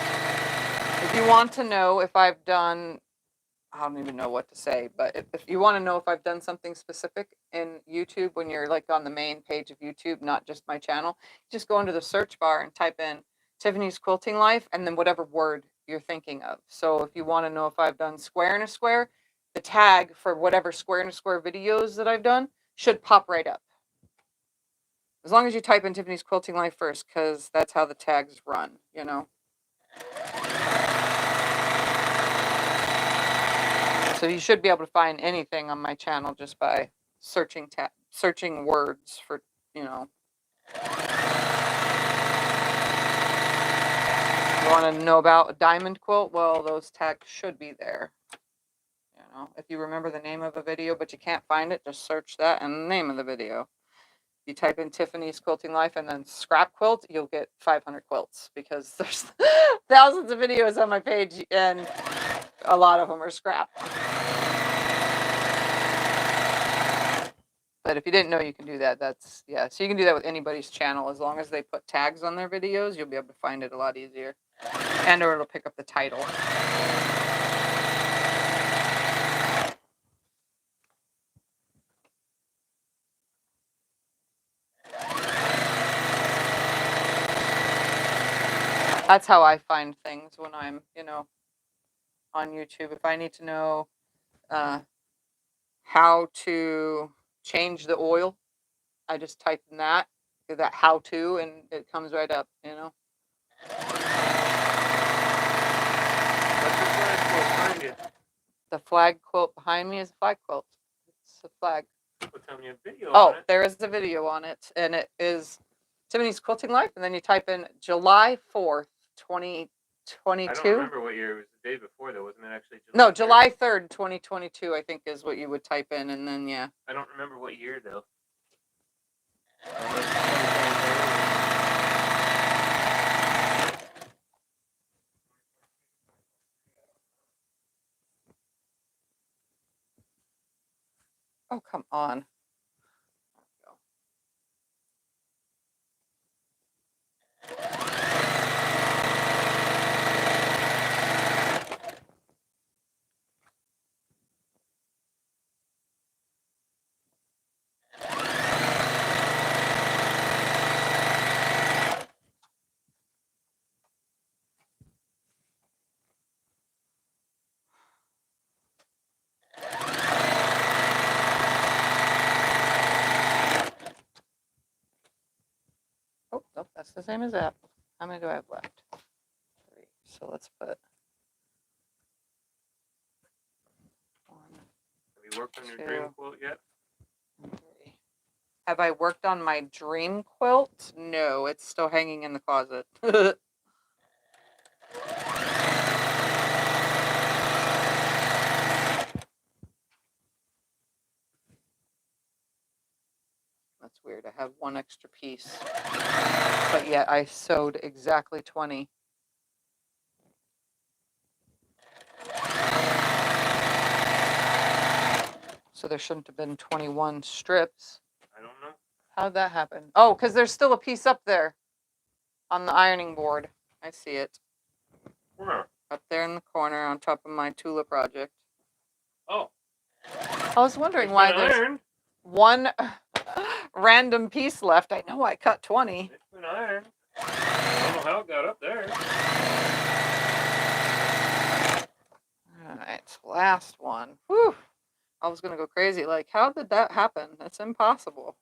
if you want to know if I've done, I don't even know what to say, but if you want to know if I've done something specific in YouTube, when you're like on the main page of YouTube, not just my channel, just go into the search bar and type in Tiffany's Quilting Life and then whatever word you're thinking of. So if you want to know if I've done square in a square, the tag for whatever square in a square videos that I've done should pop right up. As long as you type in Tiffany's Quilting Life first, because that's how the tags run, you know. So you should be able to find anything on my channel just by searching words for, you know. You want to know about a diamond quilt? Well, those tags should be there. You know, if you remember the name of a video but you can't find it, just search that and the name of the video. You type in Tiffany's Quilting Life and then scrap quilt, you'll get 500 quilts, because there's thousands of videos on my page and a lot of them are scrap. But if you didn't know you can do that, that's, yeah. So you can do that with anybody's channel. As long as they put tags on their videos, you'll be able to find it a lot easier. And or it'll pick up the title. That's how I find things when I'm, you know, on YouTube. If I need to know how to change the oil, I just type in that how to, and it comes right up, you know. The flag quilt behind me is a flag quilt. It's a flag. What's on your video? Oh, there is a video on it, and it is Tiffany's Quilting Life, and then you type in July 4th, 2022. I don't remember what year. It was the day before, though. Wasn't it actually July? No, July 3rd, 2022, I think is what you would type in, and then, yeah. I don't remember what year, though. Oh, come on. Oh, nope, that's the same as that. How many do I have left? 3. So let's put 1. Have you worked on your dream quilt yet? 3. Have I worked on my dream quilt? No, it's still hanging in the closet. That's weird. I have 1 extra piece. But yet I sewed exactly 20. So there shouldn't have been 21 strips. I don't know. How'd that happen? Oh, because there's still a piece up there on the ironing board. I see it. Where? Up there in the corner on top of my Tula project. Oh. I was wondering why there's 1 random piece left. I know I cut 20. It's been ironed. I don't know how it got up there. All right, last one. Whew. I was going to go crazy. Like, how did that happen? It's impossible.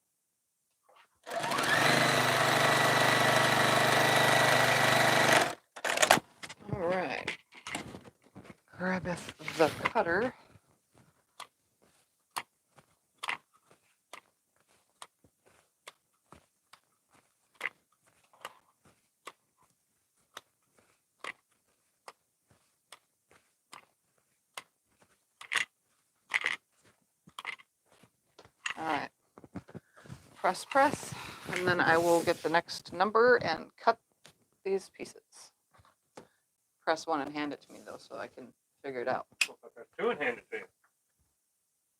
All right. Grabbeth the cutter. All right. Press, and then I will get the next number and cut these pieces. Press one and hand it to me, though, so I can figure it out. Well, if I press two and hand it to you.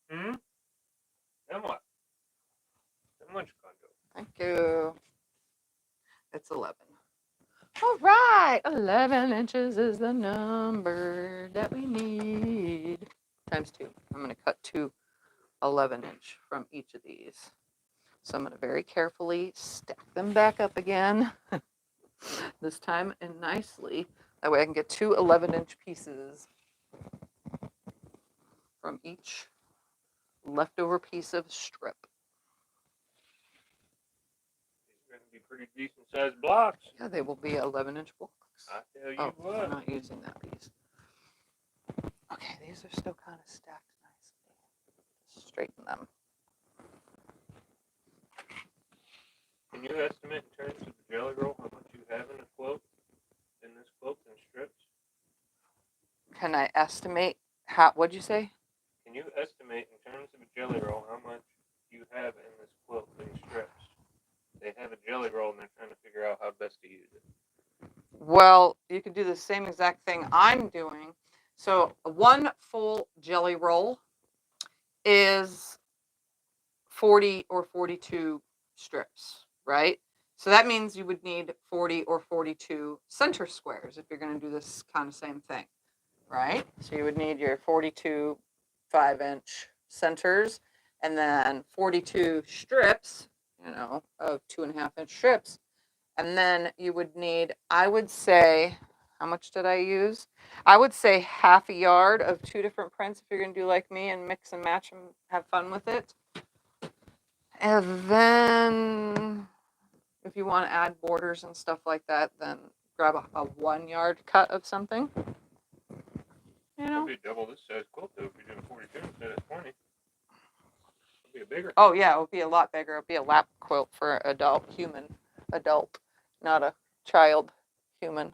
Hmm? Then what? Then what's going to do? Thank you. It's 11. All right. 11 inches is the number that we need. Times 2. I'm going to cut 2 11-inch from each of these. So I'm going to very carefully stack them back up again. This time and nicely. That way I can get 2 11-inch pieces from each leftover piece of strip. These are going to be pretty decent sized blocks. Yeah, they will be 11-inch blocks. I tell you Oh, what. I'm not using that piece. Okay, these are still kind of stacked nicely. Just straighten them. Can you estimate in terms of the jelly roll how much you have in a quilt? In this quilt in strips? Can I estimate how, what'd you say? Can you estimate in terms of a jelly roll how much you have in this quilt in strips? They have a jelly roll and they're trying to figure out how best to use it. Well, you could do the same exact thing I'm doing. So one full jelly roll is 40 or 42 strips, right? So that means you would need 40 or 42 center squares if you're going to do this kind of same thing, right? So you would need your 42 5-inch centers and then 42 strips, of 2.5-inch strips. And then you would need, I would say, how much did I use? I would say half a yard of 2 different prints if you're going to do like me and mix and match and have fun with it. And then if you want to add borders and stuff like that, then grab a 1 yard cut of something. It'd be double this size quilt though if you're doing 42 instead of 20. It'd be a bigger. Oh yeah, it would be a lot bigger. It would be a lap quilt for human adult, not a child human.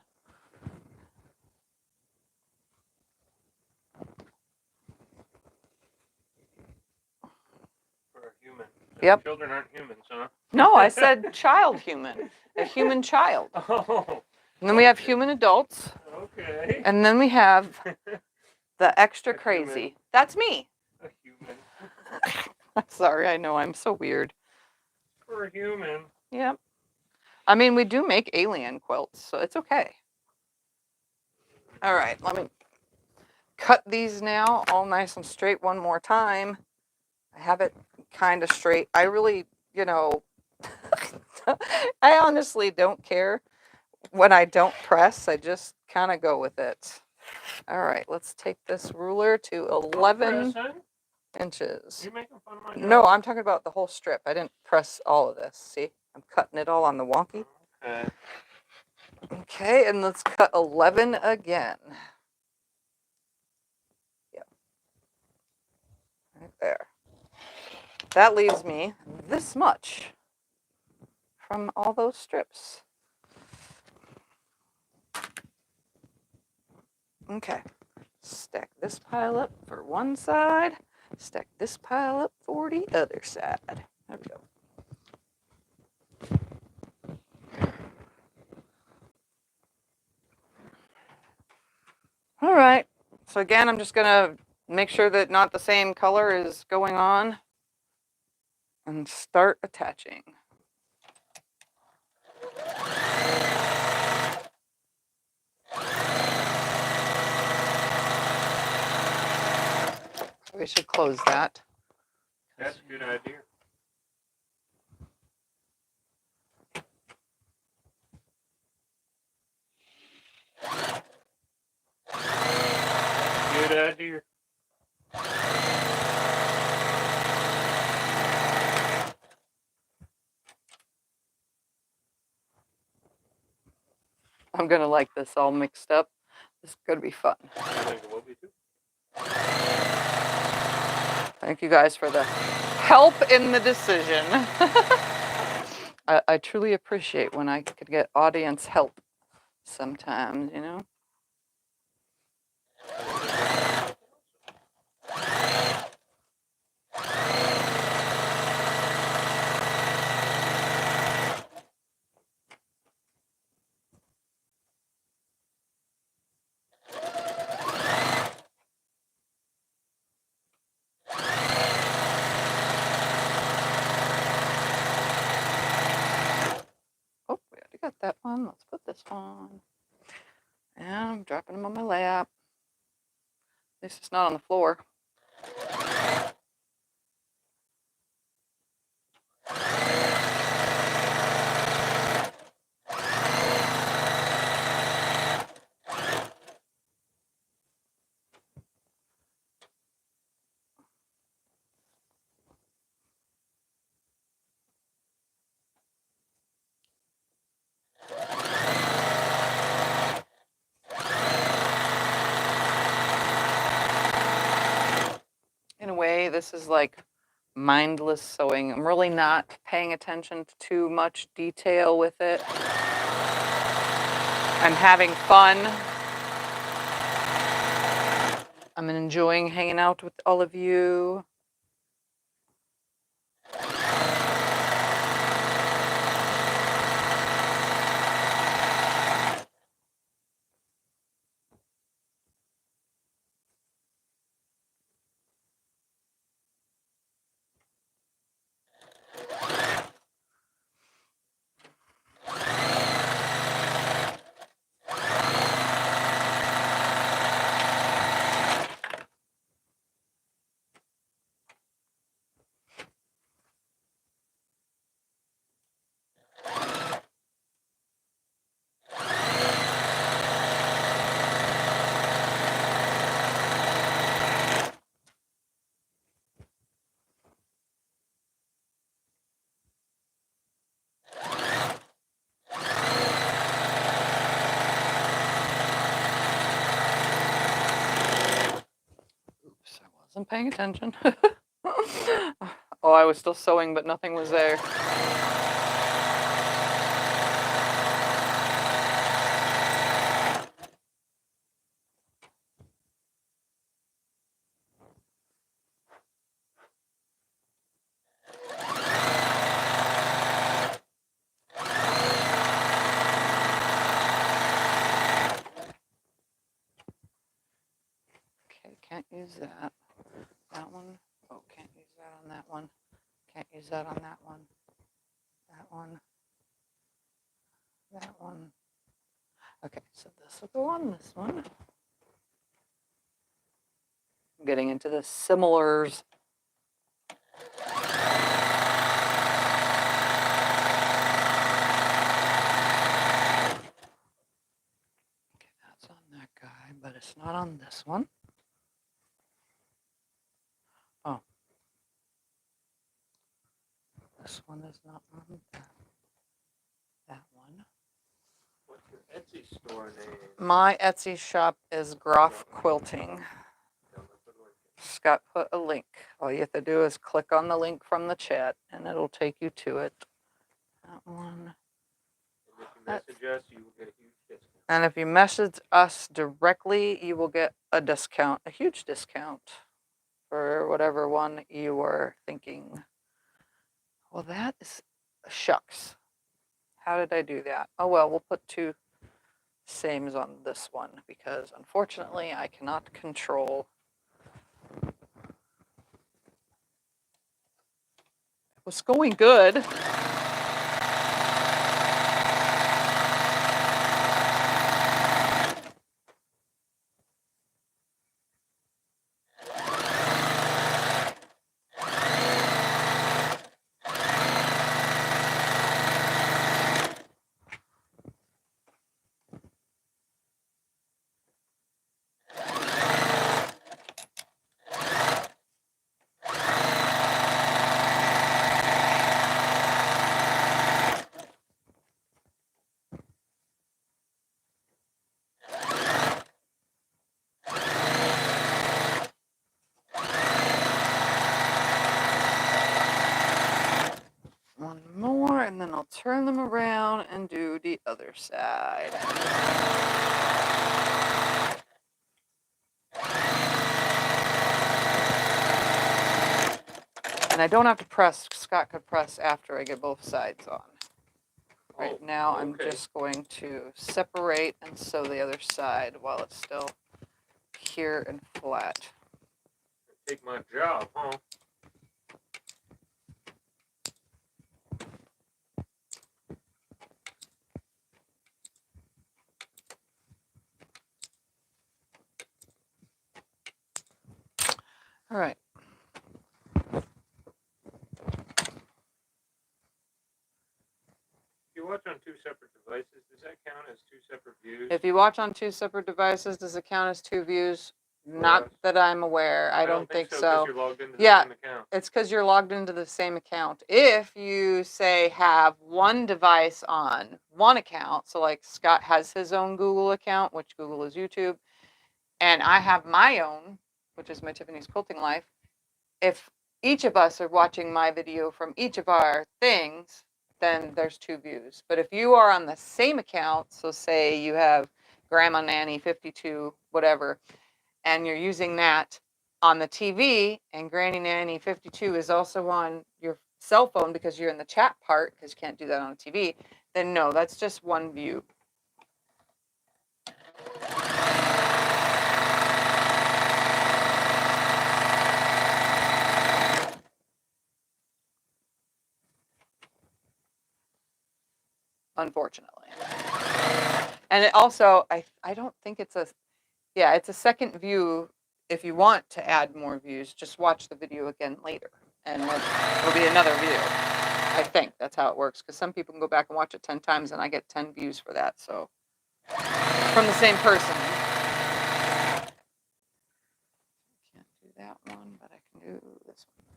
For a human. Yep. Children aren't humans, huh? No, I said child human. A human child. Oh. And then we have human adults. Okay. And then we have the extra A crazy. human. That's me. A human. I'm sorry, I know I'm so weird. For a human. Yep. I mean, we do make alien quilts, so it's okay. All right, let me cut these now all nice and straight one more time. I have it kind of straight. I really, I honestly don't care when I don't press. I just kind of go with it. All right, let's take this ruler to 11 inches. You're making fun of my job. No, I'm talking about the whole strip. I didn't press all of this. See, I'm cutting it all on the wonky. Okay. Okay, and let's cut 11 again. Yep. Right there. That leaves me this much from all those strips. Okay. Stack this pile up for one side. Stack this pile up for the other side. There we go. All right. So again, I'm just going to make sure that not the same color is going on and start attaching. We should close that. That's a good idea. Good idea. I'm gonna like this all mixed up. This is gonna be fun. I think it will be too. Thank you guys for the help in the decision. I truly appreciate when I could get audience help sometimes, you know? Oh, we already got that one. Let's put this one. And I'm dropping them on my lap. At least it's not on the floor. In a way, this is like mindless sewing. I'm really not paying attention to too much detail with it. I'm having fun. I'm enjoying hanging out with all of you. Oops, I wasn't paying attention. Oh, I was still sewing, but nothing was there. Okay, can't use that. That one. Oh, can't use that on that one. Can't use that on that one. That one. That one. Okay, so this will go on this one. I'm getting into the similars. Okay, that's on that guy, but it's not on this one. Oh. This one is not on that one. What's your Etsy store name? My Etsy shop is WOF Quilting. Scott put a link. All you have to do is click on the link from the chat and it'll take you to it. That one. And if you message us, you will get a huge discount. And if you message us directly, you will get a discount, a huge discount for whatever one you were thinking. Well, that is shucks. How did I do that? Oh, well, we'll put two sames on this one because unfortunately I cannot control. It was going good. I'll turn them around and do the other side. And I don't have to press. Scott could press after I get both sides on. Right now, I'm just going to separate and sew the other side while it's still pure and flat. Take my job, huh? All right. If you watch on two separate devices, does that count as two separate views? If you watch on two separate devices, does it count as two views? Not that I'm aware. I don't think so. You're logged into the same account. It's because you're logged into the same account. If you say have one device on one account, so like Scott has his own Google account, which Google is YouTube, and I have my own, which is my Tiffany's Quilting Life. If each of us are watching my video from each of our things, then there's two views. But if you are on the same account, so say you have Grandma Nanny 52, whatever, and you're using that on the TV, and Granny Nanny 52 is also on your cell phone because you're in the chat part, because you can't do that on a TV, then no, that's just one view. Unfortunately. And it also, I don't think it's a, yeah, it's a second view. If you want to add more views, just watch the video again later, and it'll be another view. I think that's how it works, because some people can go back and watch it 10 times, and I get 10 views for that, so, from the same person. Can't do that one, but I can do this one.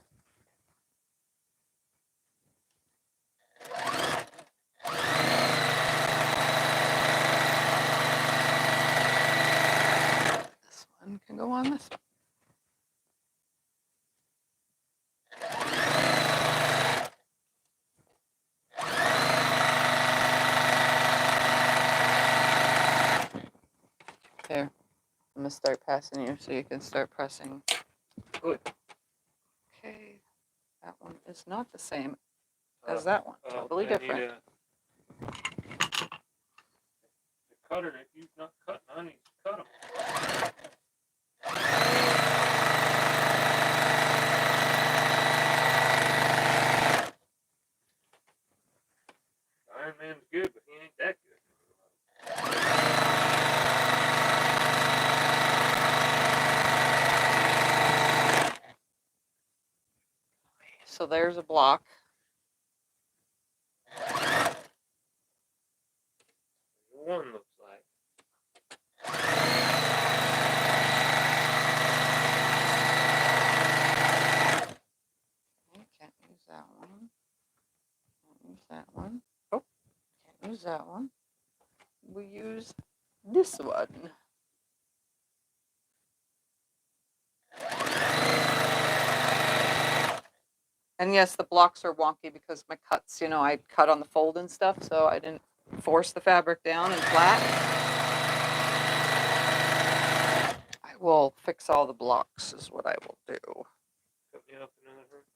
This one can go on this one. There. I'm going to start passing you so you can start pressing. Good. Okay. That one is not the same as that one. Totally different. The cutter, if you've not cut none, cut them. Iron Man's good, but he ain't that good. So there's a block. One looks like. Okay, can't use that one. Can't use that one. Oh, can't use that one. We use this one. And yes, the blocks are wonky because my cuts, you know, I cut on the fold and stuff, so I didn't force the fabric down and flat. I will fix all the blocks is what I will do. Cut me up another hurt.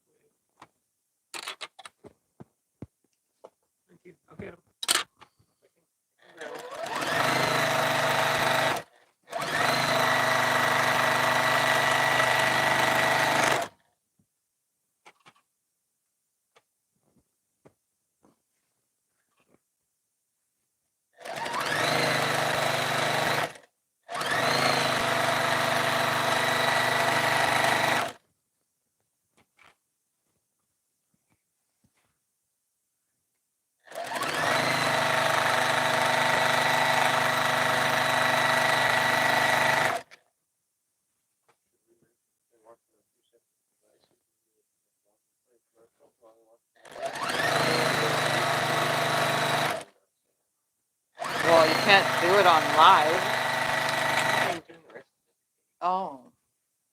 Thank you. I'll get them. Well, you can't do it on live. Oh,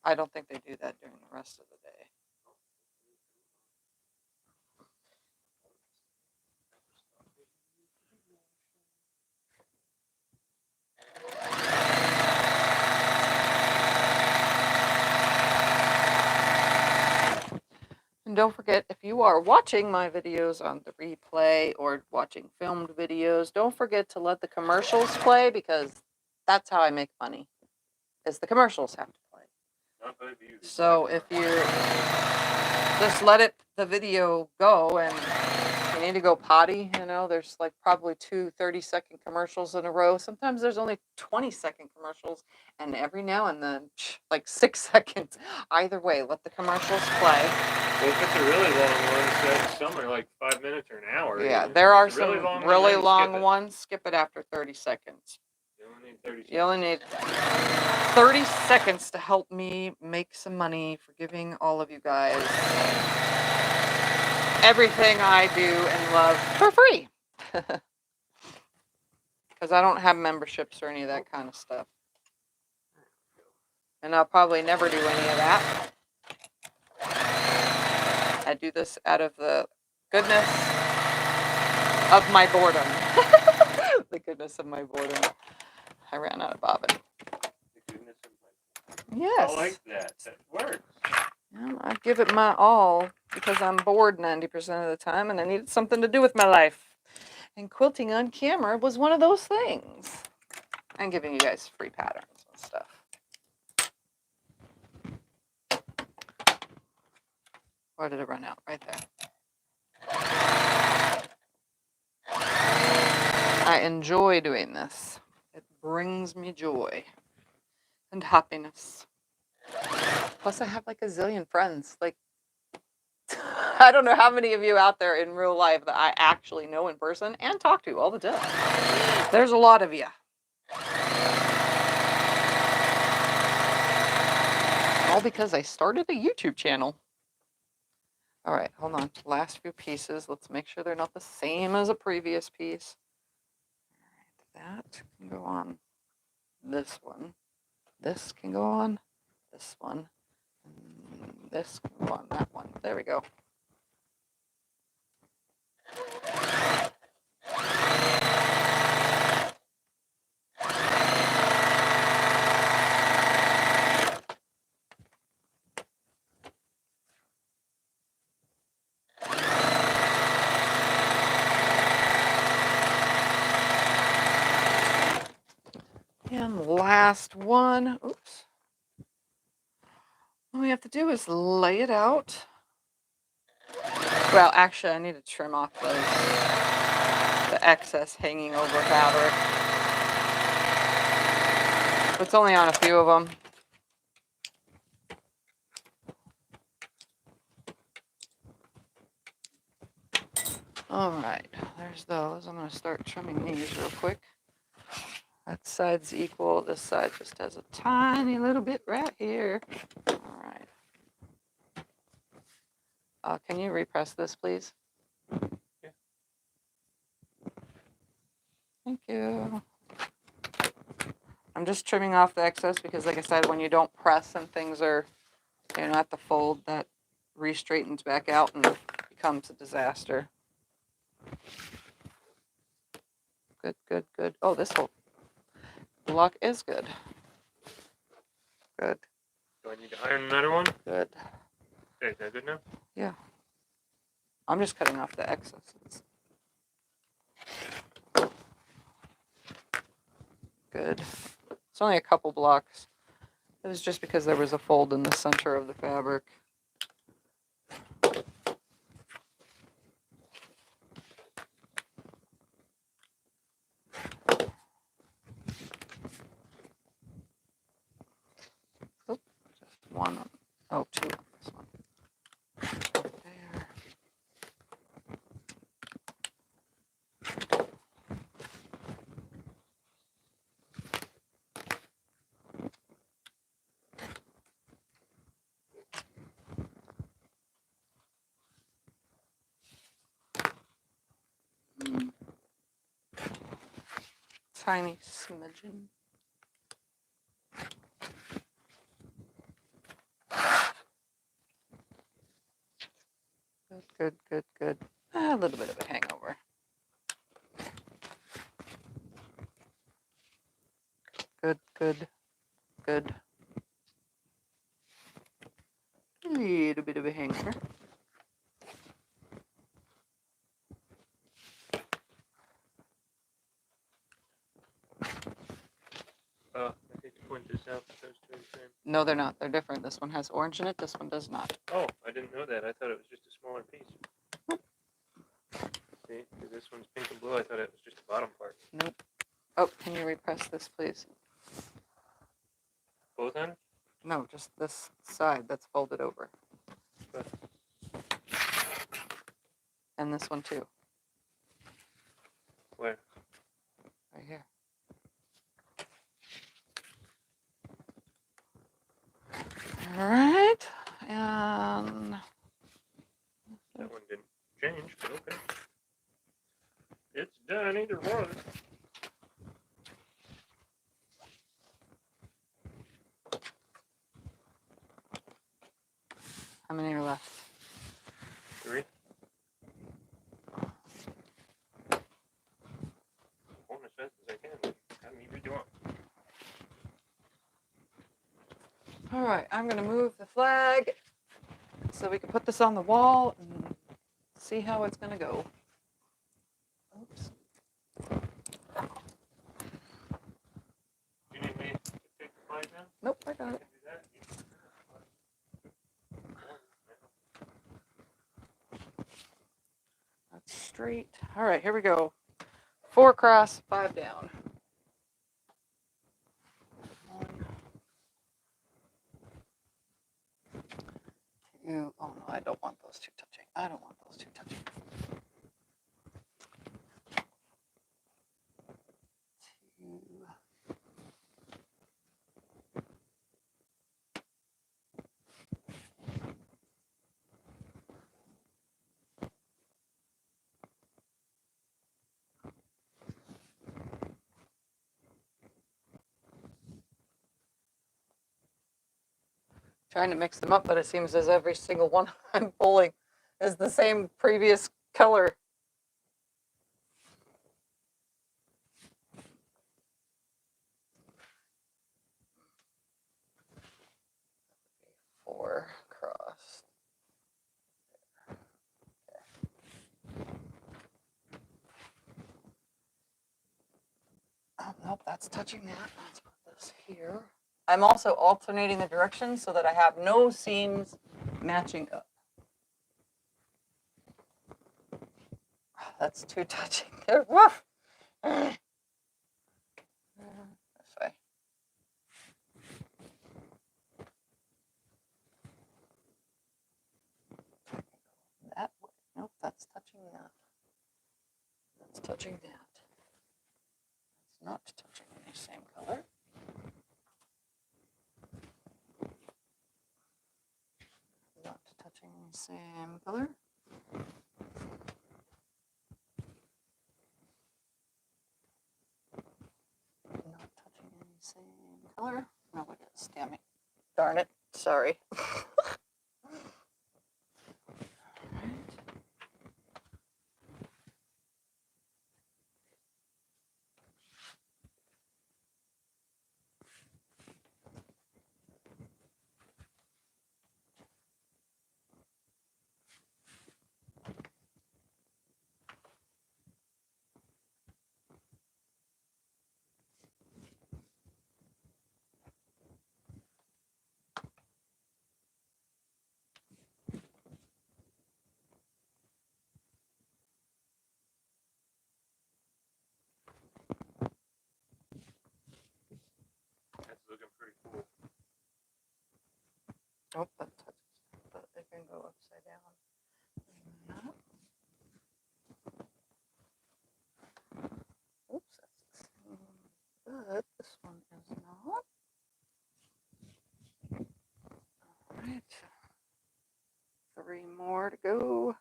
I don't think they do that during the rest of the day. don't forget, if you are watching my videos on the replay or watching filmed videos, don't forget to let the commercials play, because that's how I make money, is the commercials have to play. Not by views. So if you just let the video go, and you need to go potty, you know, there's like probably 2 30-second commercials in a row. Sometimes there's only 20-second commercials, and every now and then, like 6 seconds. Either way, let the commercials play. Well, if it's a really long one, some are like 5 minutes or an hour. Yeah, there are some really long skip ones. Skip it after 30 seconds. You only need 30 seconds. You only need 30 seconds to help me make some money for giving all of you guys everything I do and love for free. Because I don't have memberships or any of that kind of stuff. And I'll probably never do any of that. I do this out of the goodness of my boredom. The goodness of my boredom. I ran out of bobbin. The goodness of Yes. I like that. That works. Yeah, I give it my all because I'm bored 90% of the time and I needed something to do with my life. And quilting on camera was one of those things. I'm giving you guys free patterns and stuff. Where did it run out? Right there. I enjoy doing this. It brings me joy and happiness. Plus I have like a zillion friends. Like, I don't know how many of you out there in real life that I actually know in person and talk to all the time. There's a lot of you. All because I started a YouTube channel. All right, hold on. Last few pieces. Let's make sure they're not the same as a previous piece. All right, that can go on this one. This can go on this one. This can go on that one. There we go. And last one. Oops. All we have to do is lay it out. Well, actually, I need to trim off the excess hanging over fabric. It's only on a few of them. All right, there's those. I'm going to start trimming these real quick. That side's equal. This side just has a tiny little bit right here. All right. Can you repress this, please? Yeah. Thank you. I'm just trimming off the excess because, like I said, when you don't press and things are, you know, at the fold, that re-straightens back out and becomes a disaster. Good, good, good. Oh, this whole block is good. Good. Do I need to iron another one? Good. Okay, is that good now? Yeah. I'm just cutting off the excesses. Good. It's only a couple blocks. It was just because there was a fold in the center of the fabric. Oop, just one. Oh, two on this one. There. Tiny smidgen. Good, good, good, good. A little bit of a hangover. Good, good, good. A little bit of a hangover. No, they're not. They're different. This one has orange in it. This one does not. Oh, I didn't know that. I thought it was just a smaller piece. See, 'cause this one's pink and blue. I thought it was just the bottom part. Nope. Oh, can you repress this, please? Both ends? No, just this side that's folded over. Okay. And this one too. Where? Right here. All right. And That one didn't change, but okay. It's done either one. how many are left? 3. Going as fast as I can. How many do you want? All right, I'm going to move the flag so we can put this on the wall and see how it's going to go. Oops. Do you need me to take the flag down? Nope, I got I it. can do that. You can turn the flag. That's straight. All right, here we go. 4 across, 5 down. 1, 2. Oh no, I don't want those two touching. I don't want those two touching. 2. Trying to mix them up, but it seems as every single one I'm pulling is the same previous color. Four across. Oh, nope, that's touching that. Let's put this here. I'm also alternating the directions so that I have no seams matching up. That's too touching. There, woof. This way. That way. Nope, that's touching that. That's touching that. It's not touching any same color. Not touching any same color. Not touching any same color. No, it is. Damn it. Darn it. Sorry. That's looking pretty cool. Oh, that touches, but it can go upside down. Oops, that's the same, but this one is not. All right, 3 more to go.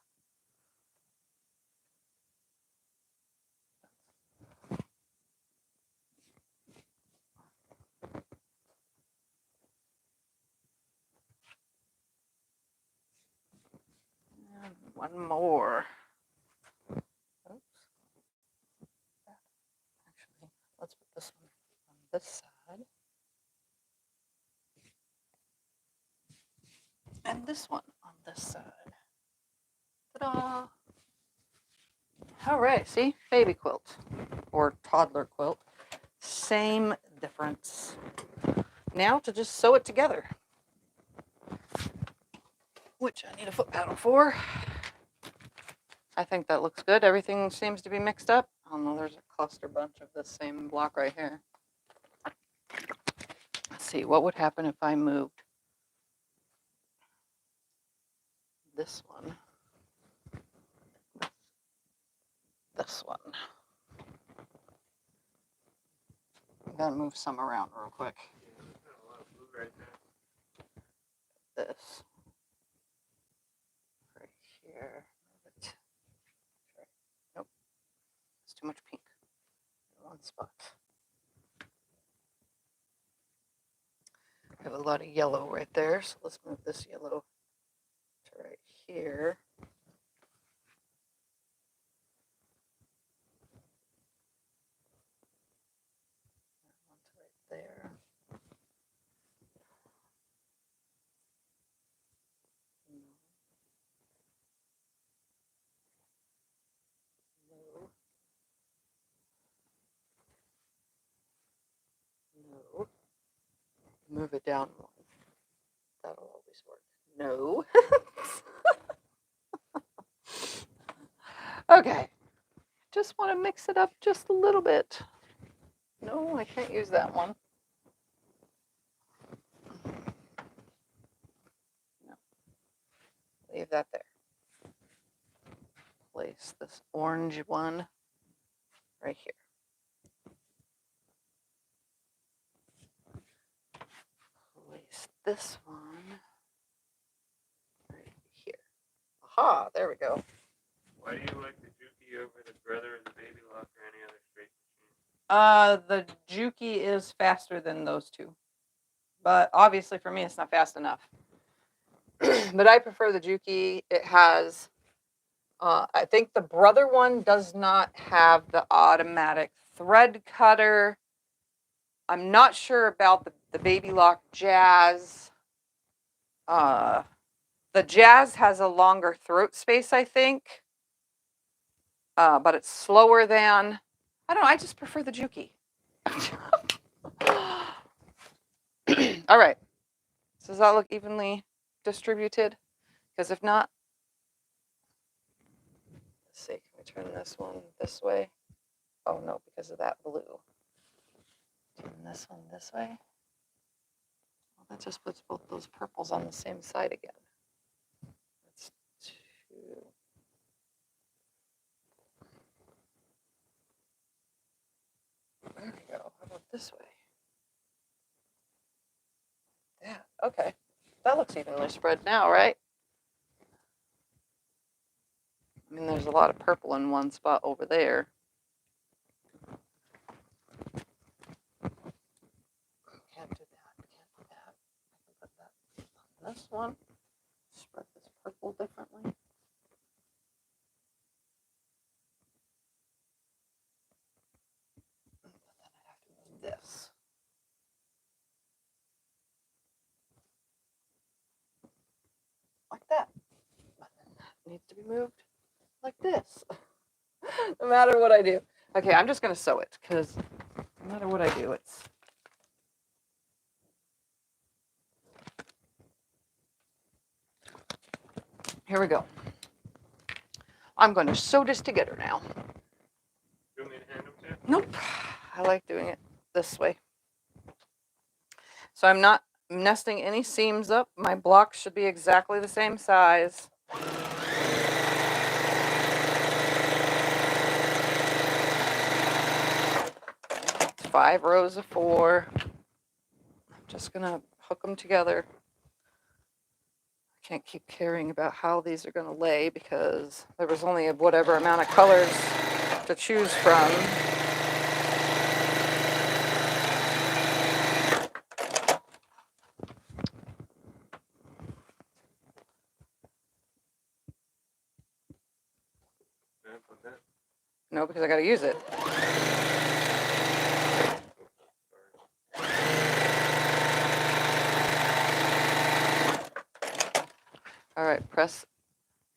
And 1 more. Oops. Actually, let's put this one on this side. And this one on this side. Ta-da! All right, see? Baby quilt or toddler quilt. Same difference. now to just sew it together, which I need a foot paddle for. I think that looks good. Everything seems to be mixed up. Oh no, there's a cluster bunch of this same block right here. Let's see, what would happen if I moved this one, this one. I'm gonna move some around real quick. This right here. Nope, it's too much pink in one spot. I have a lot of yellow right there, so let's move this yellow to right here. That one's right there. No. No. Move it down one. That'll always work. No. Okay. Just want to mix it up just a little bit. No, I can't use that one. No. Leave that there. Place this orange one right here. Place this one right here. Aha, there we go. Why do you like the Juki over the Brother of the Baby Lock or any other straight machine? The Juki is faster than those two. But obviously for me it's not fast enough. But I prefer the Juki. It has, I think the Brother one does not have the automatic thread cutter. I'm not sure about the Baby Lock Jazz. The Jazz has a longer throat space, I think. But it's slower than, I don't know, I just prefer the Juki. All right. So does that look evenly distributed? Because if not, let's see, can we turn this one this way? Oh no, because of that blue. Turn this one this way. Well, that just puts both those purples on the same side again. That's two. There we go. How about this way? Yeah, okay. That looks evenly spread now, right? I mean, there's a lot of purple in one spot over there. Can't do that. Can't do that. I can put that on this one. Spread this purple differently. But then I have to move this. Like that. But then that needs to be moved like this. No matter what I do. Okay, I'm just going to sew it because no matter what I do, it's... Here we go. I'm going to sew this together now. You want me to hand them to you? Nope. I like doing it this way. So I'm not nesting any seams up. My blocks should be exactly the same size. It's 5 rows of 4. I'm just going to hook them together. I can't keep caring about how these are going to lay because there was only whatever amount of colors to choose from. No, because I got to use it. All right, press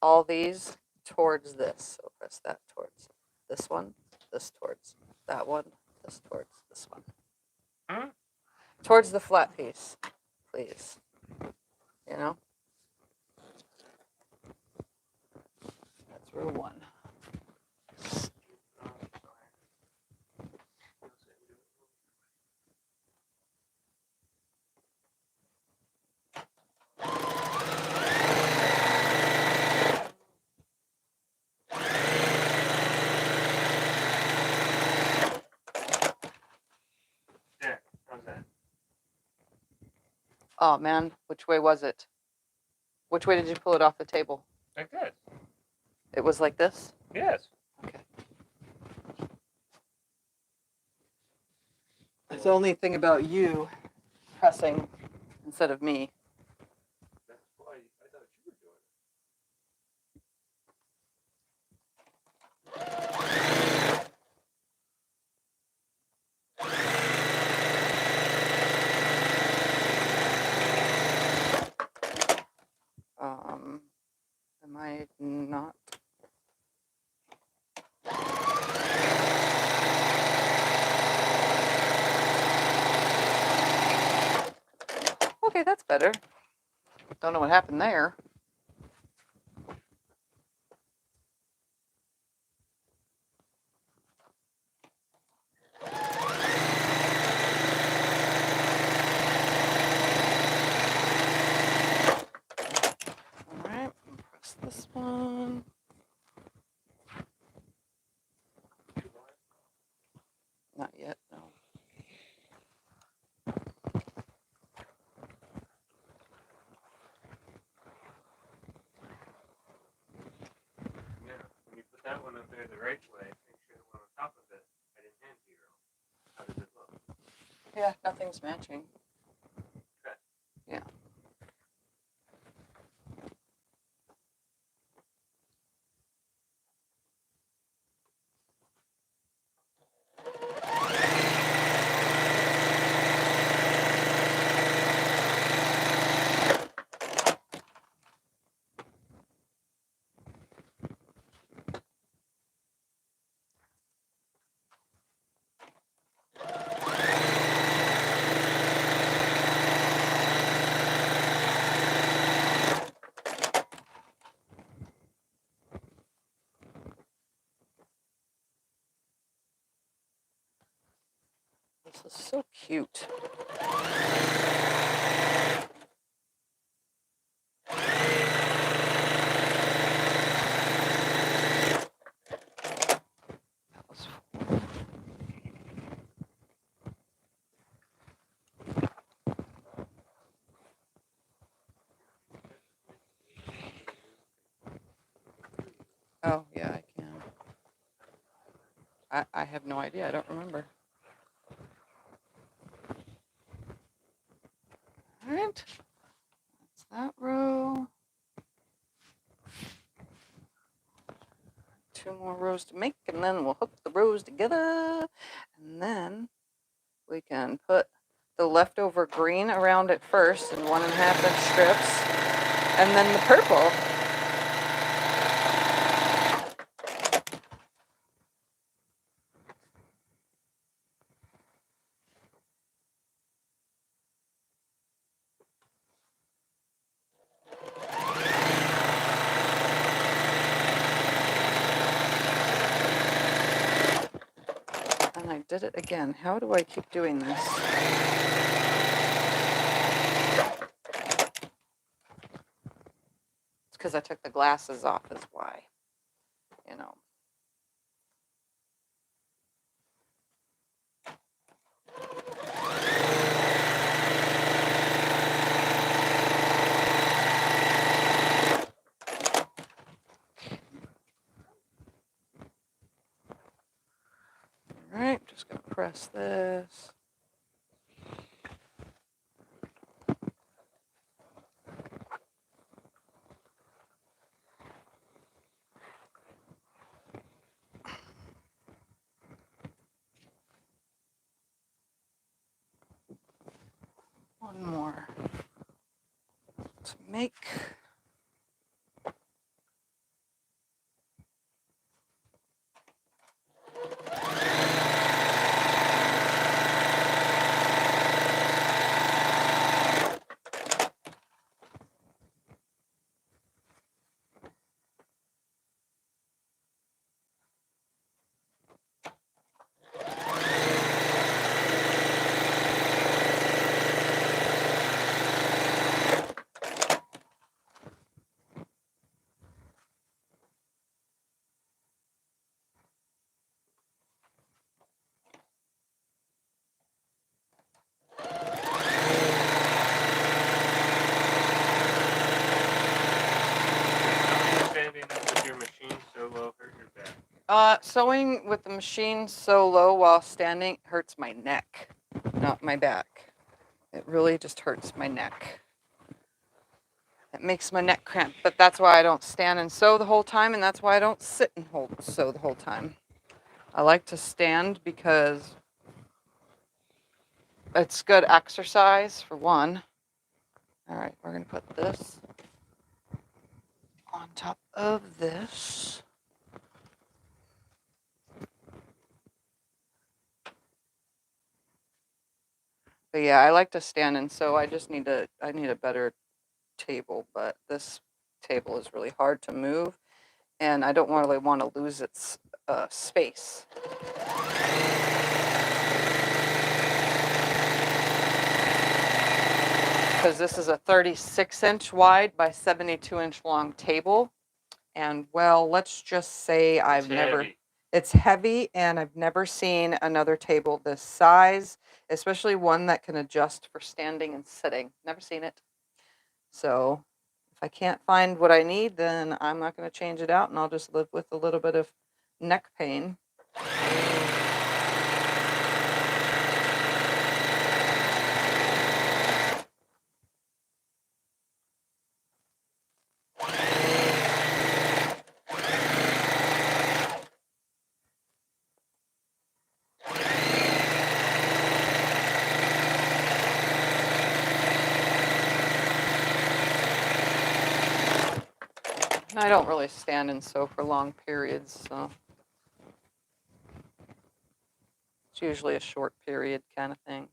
all these towards this. So press that towards this one, this towards that one, this towards this one. Huh? Towards the flat piece, please. You know? That's row 1. There. How's that? Oh man, which way was it? Which way did you pull it off the table? Like this. It was like this? Yes. Okay. That's the only thing about you pressing instead of me. That's why I thought you were doing Am I not? Okay, that's better. Don't know what happened there. All right, press this one. Not yet, no. Yeah. When you put that one up there the right way, make sure the one on top of it, I didn't hand you. How does it look? Yeah, nothing's matching. Okay. Yeah. This is so cute. That was Oh, yeah, I can. I have no idea. I don't remember. All right. That's that row. 2 more rows to make, and then we'll hook the rows together. And then we can put the leftover green around it first in 1.5 inch strips, and then the purple. And I did it again. How do I keep doing this? It's because I took the glasses off is why, you know. All right, just gonna press this. One more to make. Sewing with the machine so low while standing hurts my neck, not my back. It really just hurts my neck. It makes my neck cramp, but that's why I don't stand and sew the whole time, and that's why I don't sit and sew the whole time. I like to stand because it's good exercise, for one. All right, we're going to put this on top of this. But yeah, I like to stand and sew. I need a better table, but this table is really hard to move, and I don't really want to lose its space. Because this is a 36-inch wide by 72-inch long table, and well, let's just say it's heavy, and I've never seen another table this size, especially one that can adjust for standing and sitting. Never seen it. So if I can't find what I need, then I'm not going to change it out, and I'll just live with a little bit of neck pain. I don't really stand and sew for long periods, so it's usually a short period kind of thing.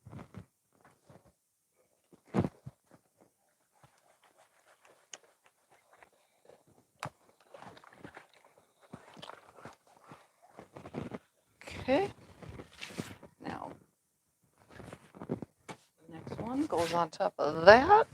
Okay, now the next one goes on top of that.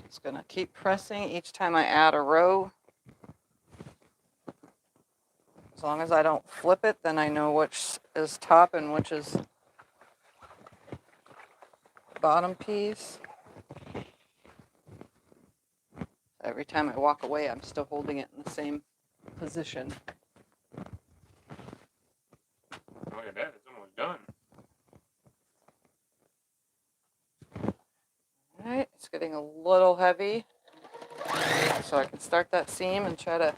Just gonna keep pressing each time I add a row. As long as I don't flip it, then I know which is top and which is bottom piece. Every time I walk away, I'm still holding it in the same position. Look at that, it's almost done. All right, it's getting a little heavy, so I can start that seam and try to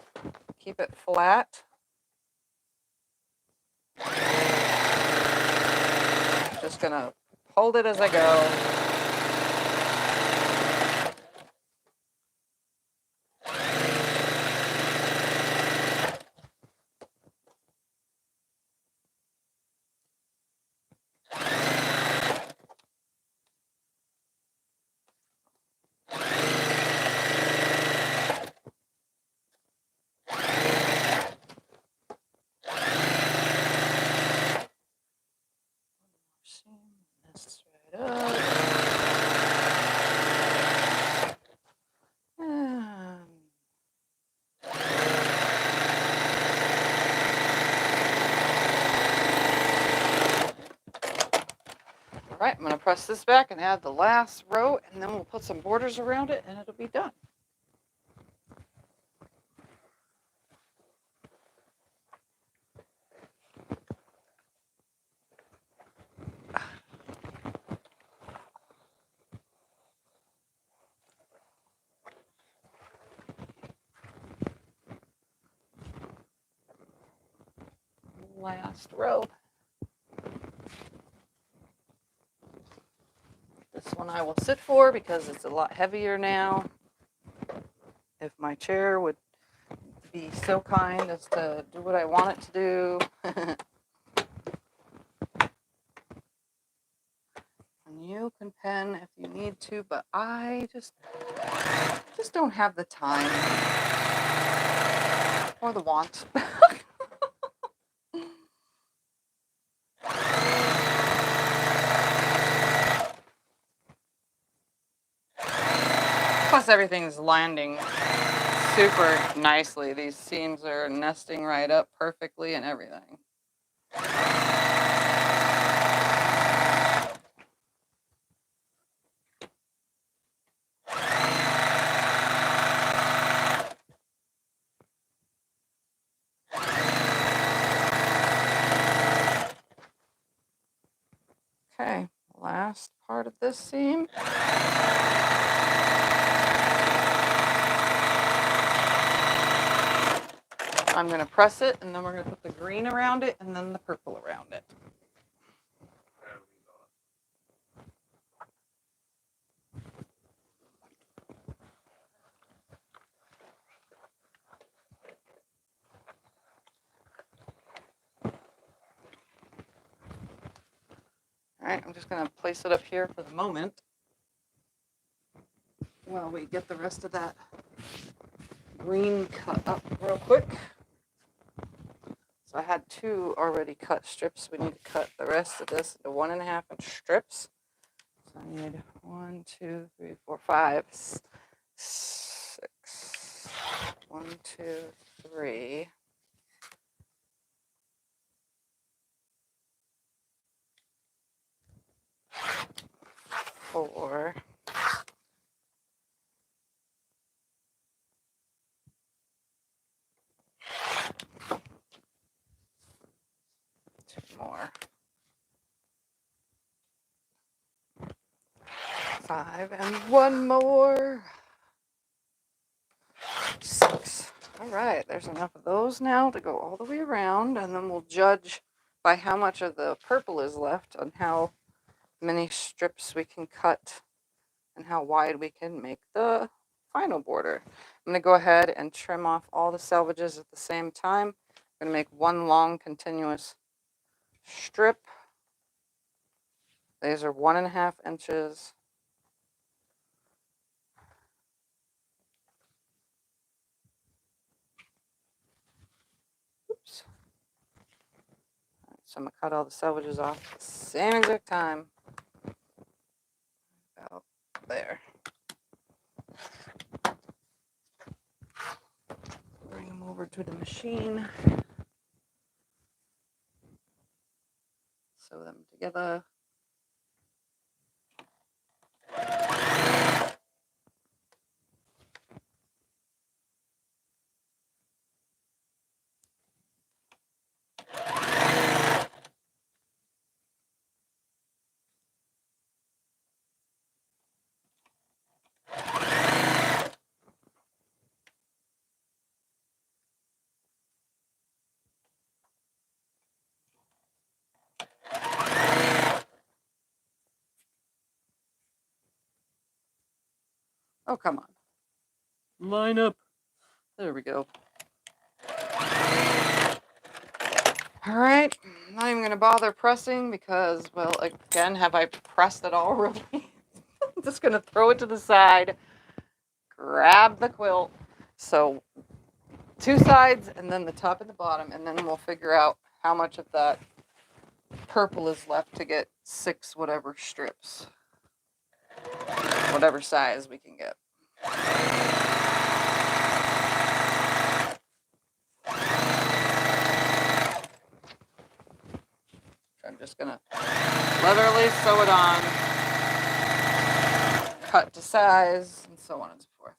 keep it flat. Just gonna hold it as I go. This right up. All right, I'm going to press this back and add the last row, and then we'll put some borders around it, and it'll be done. Last row. This one I will sit for because it's a lot heavier now. If my chair would be so kind as to do what I want it to do. And you can pen if you need to, but I just don't have the time or the want. Plus everything's landing super nicely. These seams are nesting right up perfectly and everything. Okay, last part of this seam. I'm going to press it, and then we're going to put the green around it, and then the purple around it. All right, I'm just going to place it up here for the moment while we get the rest of that green cut up real quick. So I had 2 already cut strips. We need to cut the rest of this into 1.5 inch strips. So I need 1, 2, 3, 4, 5, 6. 1, 2, 3. 4. 2 more. 5 and 1 more. 6. All right, there's enough of those now to go all the way around, and then we'll judge by how much of the purple is left on how many strips we can cut and how wide we can make the final border. I'm going to go ahead and trim off all the selvages at the same time. I'm going to make one long continuous strip. These are 1.5 inches. Oops. So I'm going to cut all the selvages off at the same exact time. About there. Bring them over to the machine. Sew them together. Oh, come on. Line up. There we go. All right. I'm not even going to bother pressing because, well, again, have I pressed it already? I'm just going to throw it to the side, grab the quilt. So 2 sides and then the top and the bottom, and then we'll figure out how much of that purple is left to get 6 whatever strips. Whatever size we can get. I'm just going to literally sew it on, cut to size, and so on and so forth.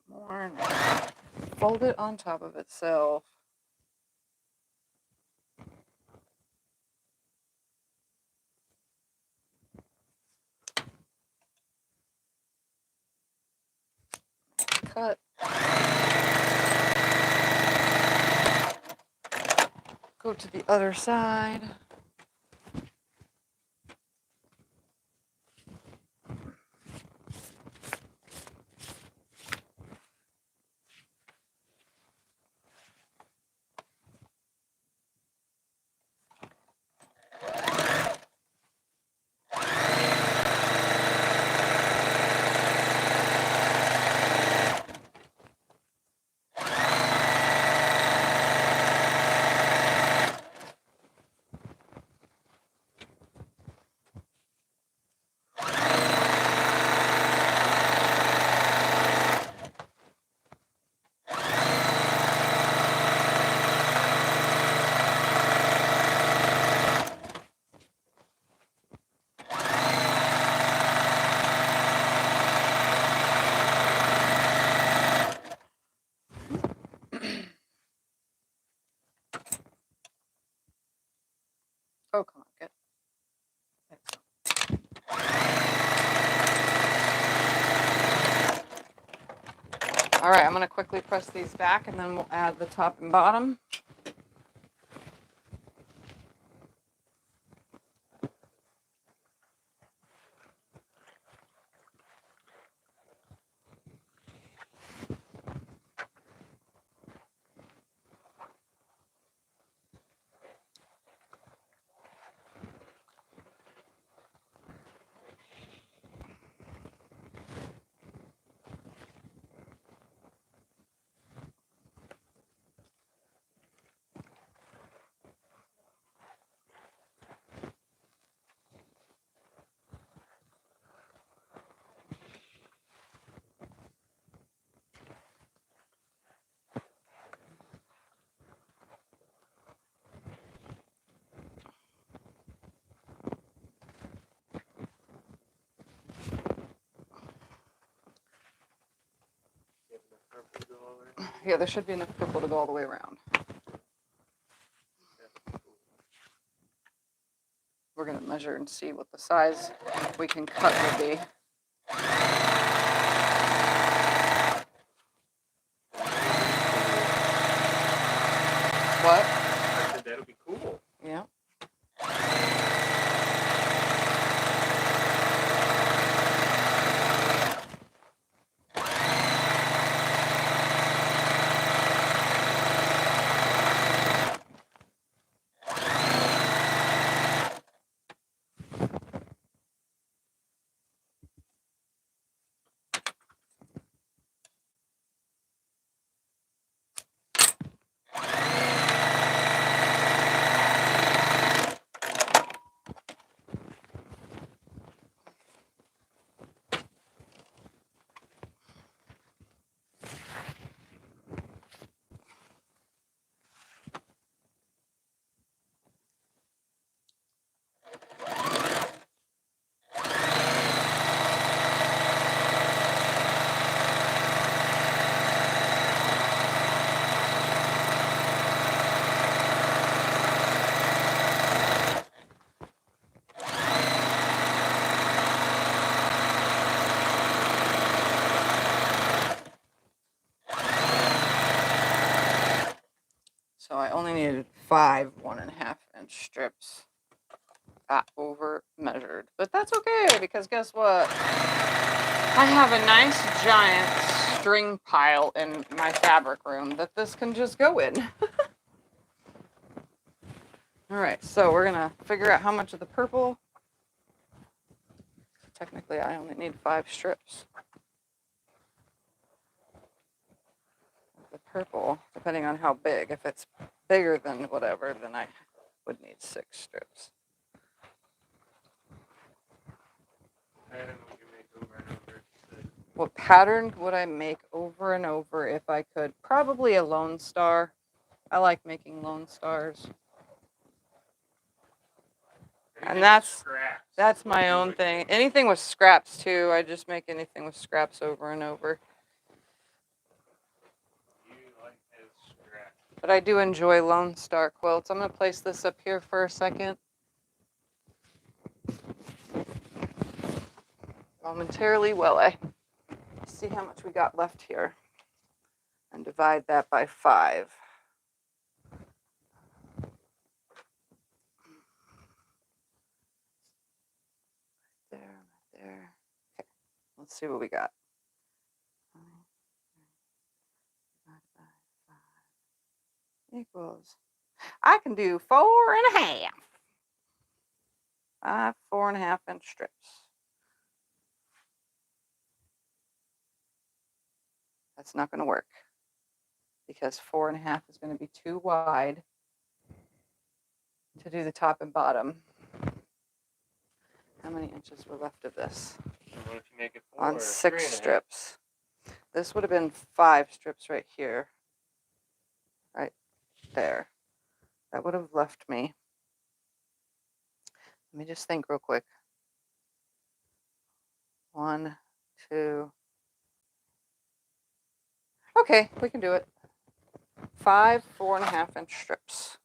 More. fold it on top of itself. Cut. Go to the other side. Oh, come on, get. All right, I'm going to quickly press these back and then we'll add the top and bottom. Yeah, there should be enough purple to go all the way around. We're going to measure and see what the size we can cut will be. What? I said that'll be cool. Yeah. So I only needed 5 1.5-inch strips. Got over measured, but that's okay because guess what? I have a nice giant string pile in my fabric room that this can just go in. All right, so we're gonna figure out how much of the purple. Technically, I only need 5 strips. The purple, depending on how big. If it's bigger than whatever, then I would need 6 strips. What pattern would I make over and over if I could? Probably a Lone Star. I like making Lone Stars. And that's my own thing. Anything with scraps too. I just make anything with scraps over and over. You But I do enjoy Lone Star quilts. I'm going to place this up here for a second. Momentarily while I see how much we got left here and divide that by 5. There. Okay, let's see what we got. Equals. I can do 4.5. 5 4.5-inch strips. That's not going to work because 4.5 is going to be too wide to do the top and bottom. How many inches were left of this? What if you make it 4 on or 6 3.5? strips. This would have been 5 strips right here. Right there. That would have left me. Let me just think real quick. 1, 2. Okay, we can do it. 5 4.5-inch strips.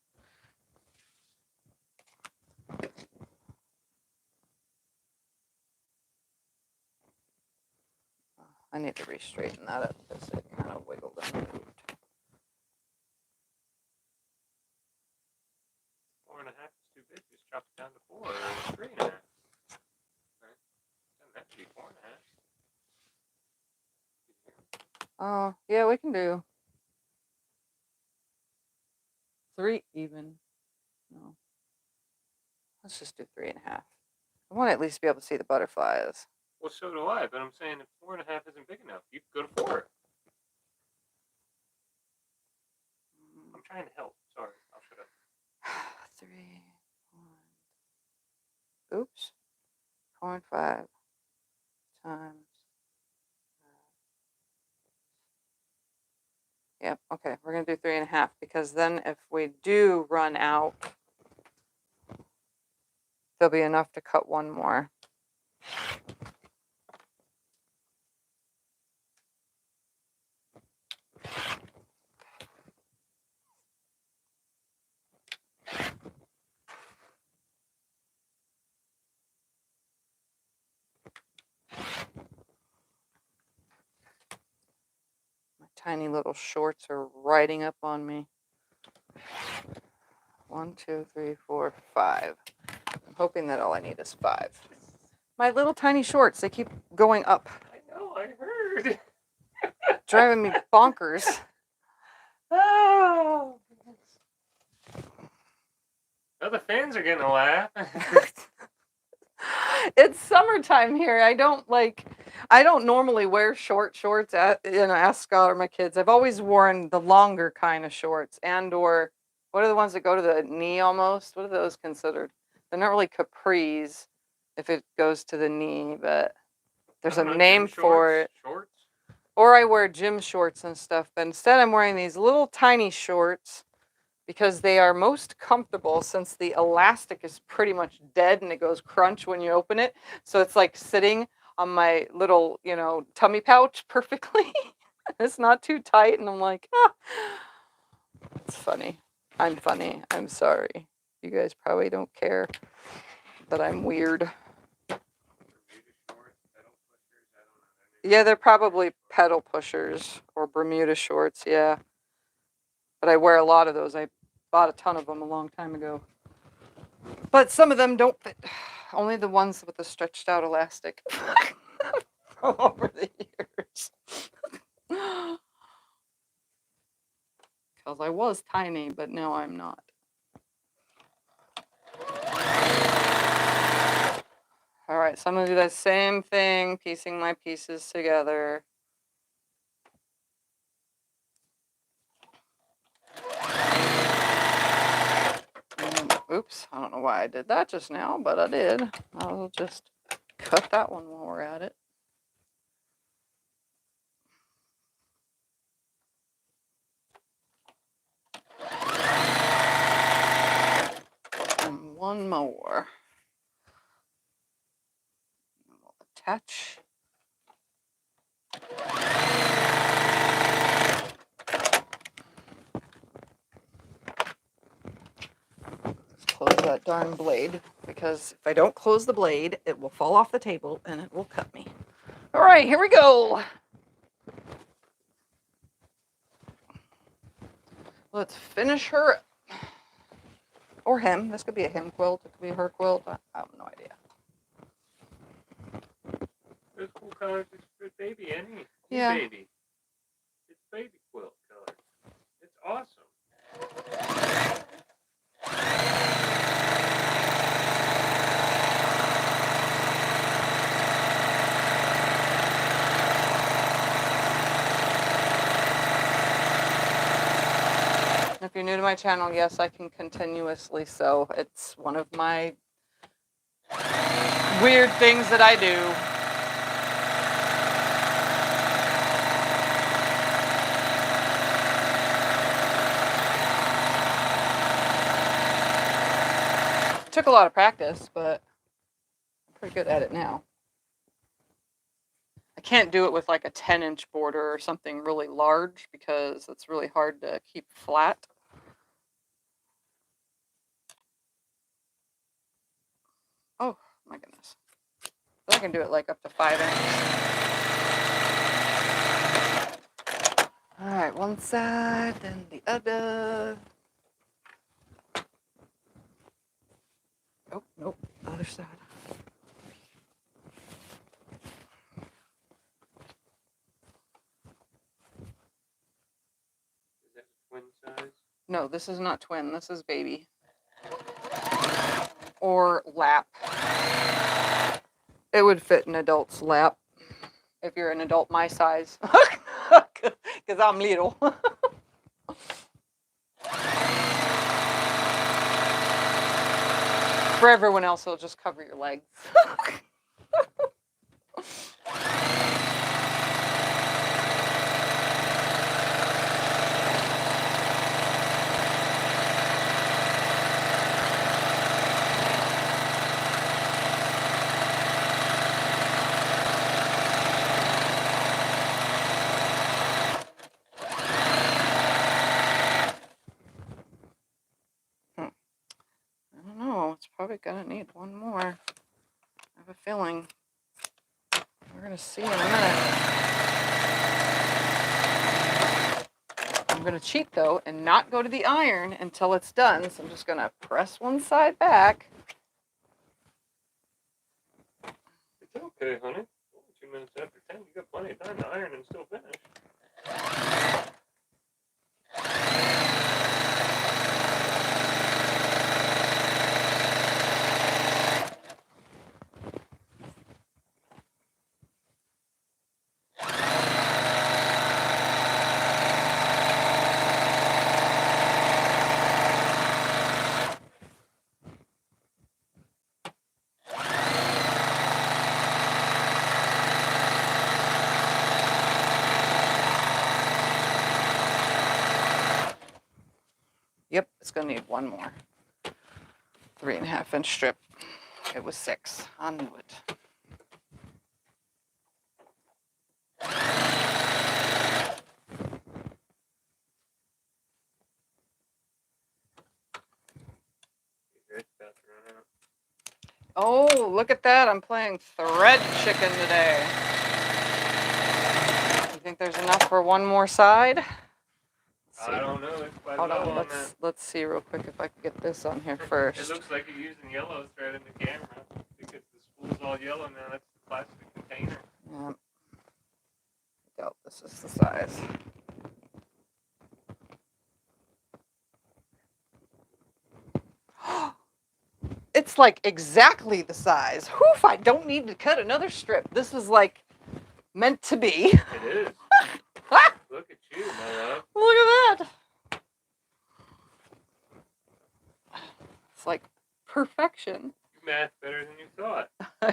I need to re-straighten that up because it kind of wiggled and moved. 4.5 is too big. Just chop it down to 4 or 3.5. Right? Doesn't have to be 4.5. Oh, yeah, we can do 3 even. No. Let's just do 3.5. I want to at least be able to see the butterflies. Well, so do I, but I'm saying if 4.5 isn't big enough, you could go to 4. I'm trying to help. Sorry, I'll shut up. 3, 1. Oops. 0.5 times. Yep. Okay, we're gonna do 3.5 because then if we do run out, there'll be enough to cut one more. My tiny little shorts are riding up on me. 1, 2, 3, 4, 5. I'm hoping that all I need is 5. My little tiny shorts, they keep going up. I know, I heard. Driving me bonkers. Oh. Oh, the fans are getting a laugh. It's summertime here. I don't normally wear shorts ask Scott or my kids. I've always worn the longer kind of shorts or what are the ones that go to the knee almost? What are those considered? They're not really capris if it goes to the knee, but there's a name for it. Shorts? Or I wear gym shorts and stuff, but instead I'm wearing these little tiny shorts because they are most comfortable since the elastic is pretty much dead and it goes crunch when you open it. So it's like sitting on my little, tummy pouch perfectly. It's not too tight and I'm like, it's funny. I'm funny. I'm sorry. You guys probably don't care that I'm weird. Yeah, they're probably pedal pushers or Bermuda shorts, yeah. But I wear a lot of those. I bought a ton of them a long time ago. But some of them don't fit. Only the ones with the stretched out elastic from over the years. Because I was tiny, but now I'm not. All right, so I'm going to do that same thing, piecing my pieces together. Oops, I don't know why I did that just now, but I did. I'll just cut that one while we're at it. And one more. We'll attach. darn blade, because if I don't close the blade, it will fall off the table and it will cut me. All right, here we go. Let's finish her, or him. This could be a him quilt. It could be her quilt. I have no idea. Those cool colors for baby, any Yeah. baby. It's baby quilt color. It's awesome. If you're new to my channel, yes, I can continuously sew. It's one of my weird things that I do. Took a lot of practice, but I'm pretty good at it now. I can't do it with like a 10-inch border or something really large because it's really hard to keep flat. Oh my goodness. But I can do it like up to 5 inches. All right, one side, then the other. Oh, nope, other side. Is that twin size? No, this is not twin. This is baby. Or lap. It would fit an adult's lap if you're an adult my size. Because I'm little. For everyone else, it'll just cover your legs. It's probably gonna need one more. I have a feeling. We're gonna see in a minute. I'm gonna cheat though and not go to the iron until it's done. So I'm just gonna press one side back. It's okay, honey. Only 2 minutes after 10. You got plenty of time to iron and still finish. Yep, it's gonna need one more. 3.5 inch strip. It was 6. I knew it. Oh, look at that. I'm playing thread chicken today. You think there's enough for one more side? I don't know. It's quite Hold low on, on that. let's see real quick if I can get this on here first. It looks like you're using yellow thread in the camera because the spool's all yellow now. That's the plastic container. Yeah. Doubt this is the size. It's like exactly the size. Whoof, I don't need to cut another strip. This is like meant to be. It is. Look at you, my love. Look at that. It's like perfection. You math better than you thought.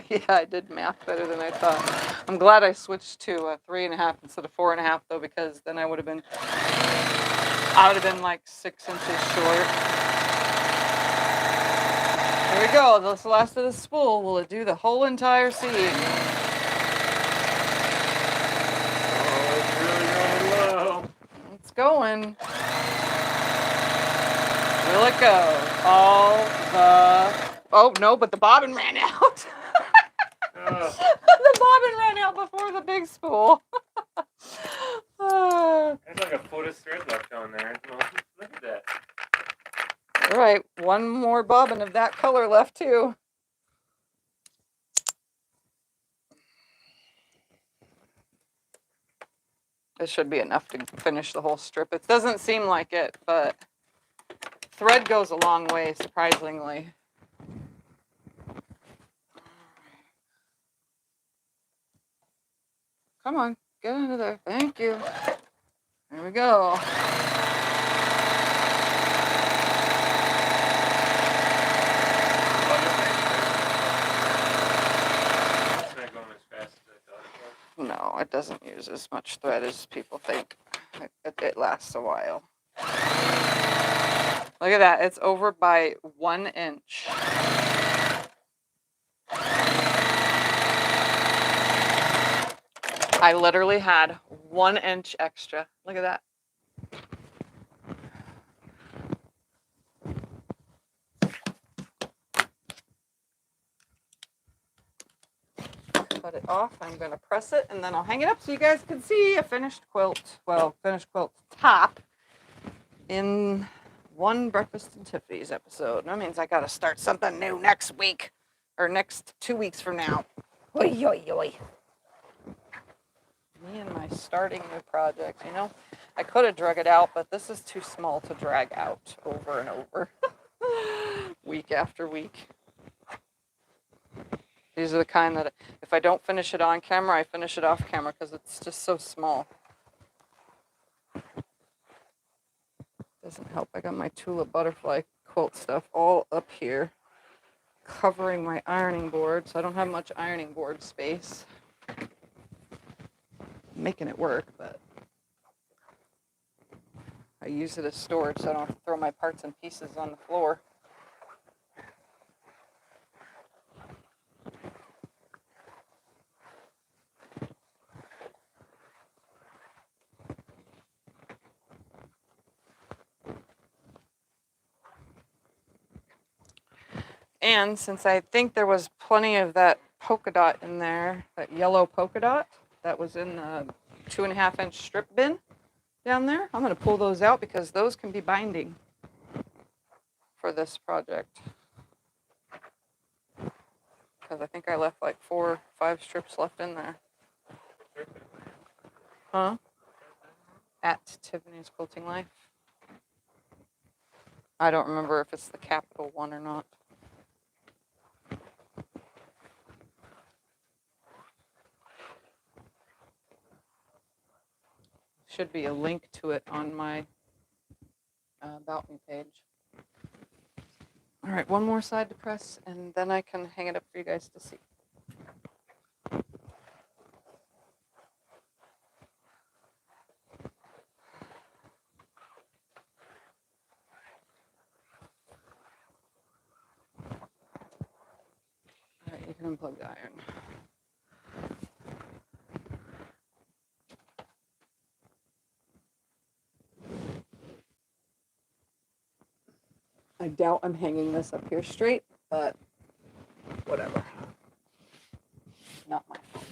Yeah, I did math better than I thought. I'm glad I switched to 3.5 instead of 4.5 though, because then I would have been like 6 inches short. Here we go. This is the last of the spool. Will it do the whole entire seam? Oh, it's really running low. It's going. Will it go? all the, oh no, but the bobbin ran out. Oh, The bobbin ran out before the big spool. there's like a foot of thread left on there. Look at that. All right, one more bobbin of that color left too. This should be enough to finish the whole strip. It doesn't seem like it, but thread goes a long way, surprisingly. Come on, get into there. Thank you. There we go. It's not going as fast as I thought it was. No, it doesn't use as much thread as people think. It lasts a while. Look at that. It's over by 1 inch. I literally had 1 inch extra. Look at that. Cut it off. I'm going to press it and then I'll hang it up so you guys can see a finished quilt. Well, finished quilt top in one Breakfast and Tiffany's episode. That means I got to start something new next week or next 2 weeks from now. Oy, oy, oy. Me and my starting new project, you know, I could have drug it out, but this is too small to drag out over and over week after week. These are the kind that if I don't finish it on camera, I finish it off camera because it's just so small. Doesn't help. I got my tulip butterfly quilt stuff all up here, covering my ironing board, so I don't have much ironing board space. I'm making it work, but I use it as storage so I don't have to throw my parts and pieces on the floor. And since I think there was plenty of that polka dot in there, that yellow polka dot that was in the 2.5 inch strip bin down there, I'm going to pull those out because those can be binding for this project. Because I think I left like 4 or 5 strips left in there. Huh? At Tiffany's Quilting Life. I don't remember if it's the capital one or not. Should be a link to it on my About Me page. All right, one more side to press, and then I can hang it up for you guys to see. All right, you can unplug the iron. I doubt I'm hanging this up here straight, but whatever. Not my fault.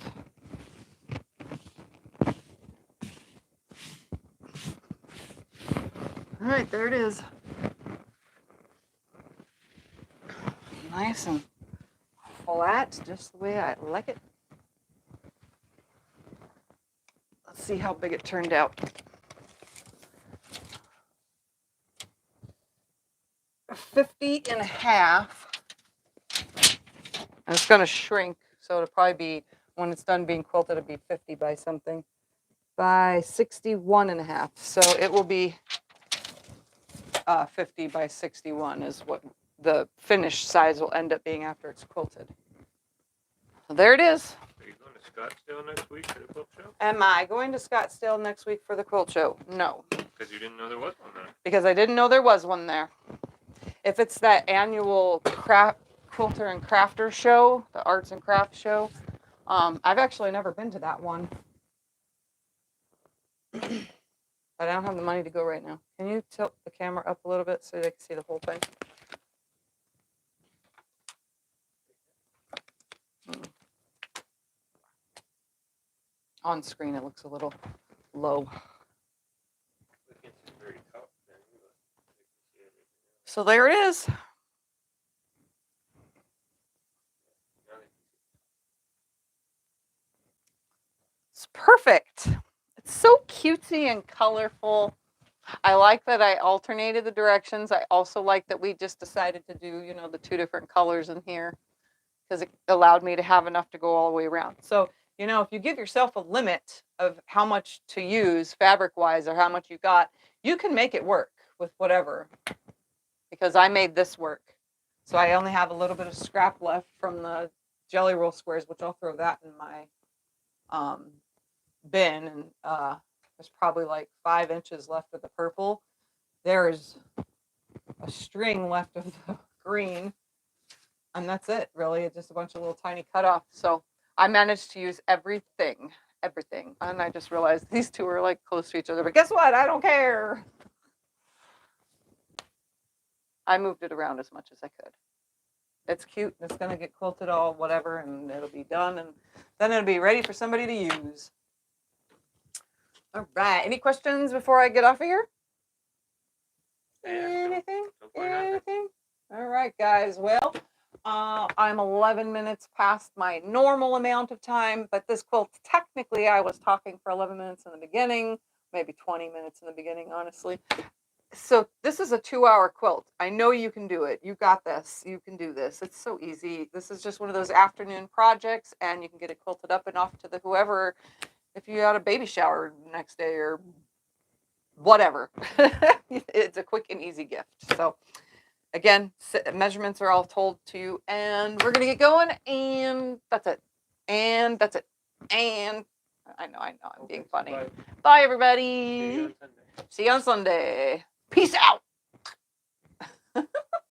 All right, there it is. Nice and flat, just the way I like it. Let's see how big it turned out. 50.5. And it's going to shrink, so it'll probably be, when it's done being quilted, it'll be 50 by something, by 61.5. So it will be 50 by 61 is what the finished size will end up being after it's quilted. So there it is. Are you going to Scottsdale next week for the quilt show? Am I going to Scottsdale next week for the quilt show? No. Because you didn't know there was one there. Because I didn't know there was one there. If it's that annual quilter and crafter show, the arts and crafts show, I've actually never been to that one. But I don't have the money to go right now. Can you tilt the camera up a little bit so they can see the whole thing? On screen, it looks a little low. We can't see the very top thing, but we can see everything else. So there it is. Now they can see. It's perfect. It's so cutesy and colorful. I like that I alternated the directions. I also like that we just decided to do, you know, the 2 different colors in here because it allowed me to have enough to go all the way around. So, you know, if you give yourself a limit of how much to use fabric-wise or how much you got, you can make it work with whatever. Because I made this work. So I only have a little bit of scrap left from the jelly roll squares, which I'll throw that in my bin. And there's probably like 5 inches left of the purple. There's a string left of the green. And that's it, really. It's just a bunch of little tiny cutoffs. So I managed to use everything. And I just realized these 2 are like close to each other. But guess what? I don't care. I moved it around as much as I could. It's cute. It's going to get quilted all whatever, and it'll be done. And then it'll be ready for somebody to use. All right. Any questions before I get off of here? Anything? Anything? All right, guys. Well, I'm 11 minutes past my normal amount of time, but this quilt, technically, I was talking for 11 minutes in the beginning, maybe 20 minutes in the beginning, honestly. So this is a 2-hour quilt. I know you can do it. You got this. You can do this. It's so easy. This is just one of those afternoon projects, and you can get it quilted up and off to the whoever if you had a baby shower next day or whatever. It's a quick and easy gift. So again, measurements are all told to you, and we're gonna get going, and that's it. And that's it. And I know, I'm being funny. Bye, everybody. See you on Sunday. See you on Sunday. Peace out.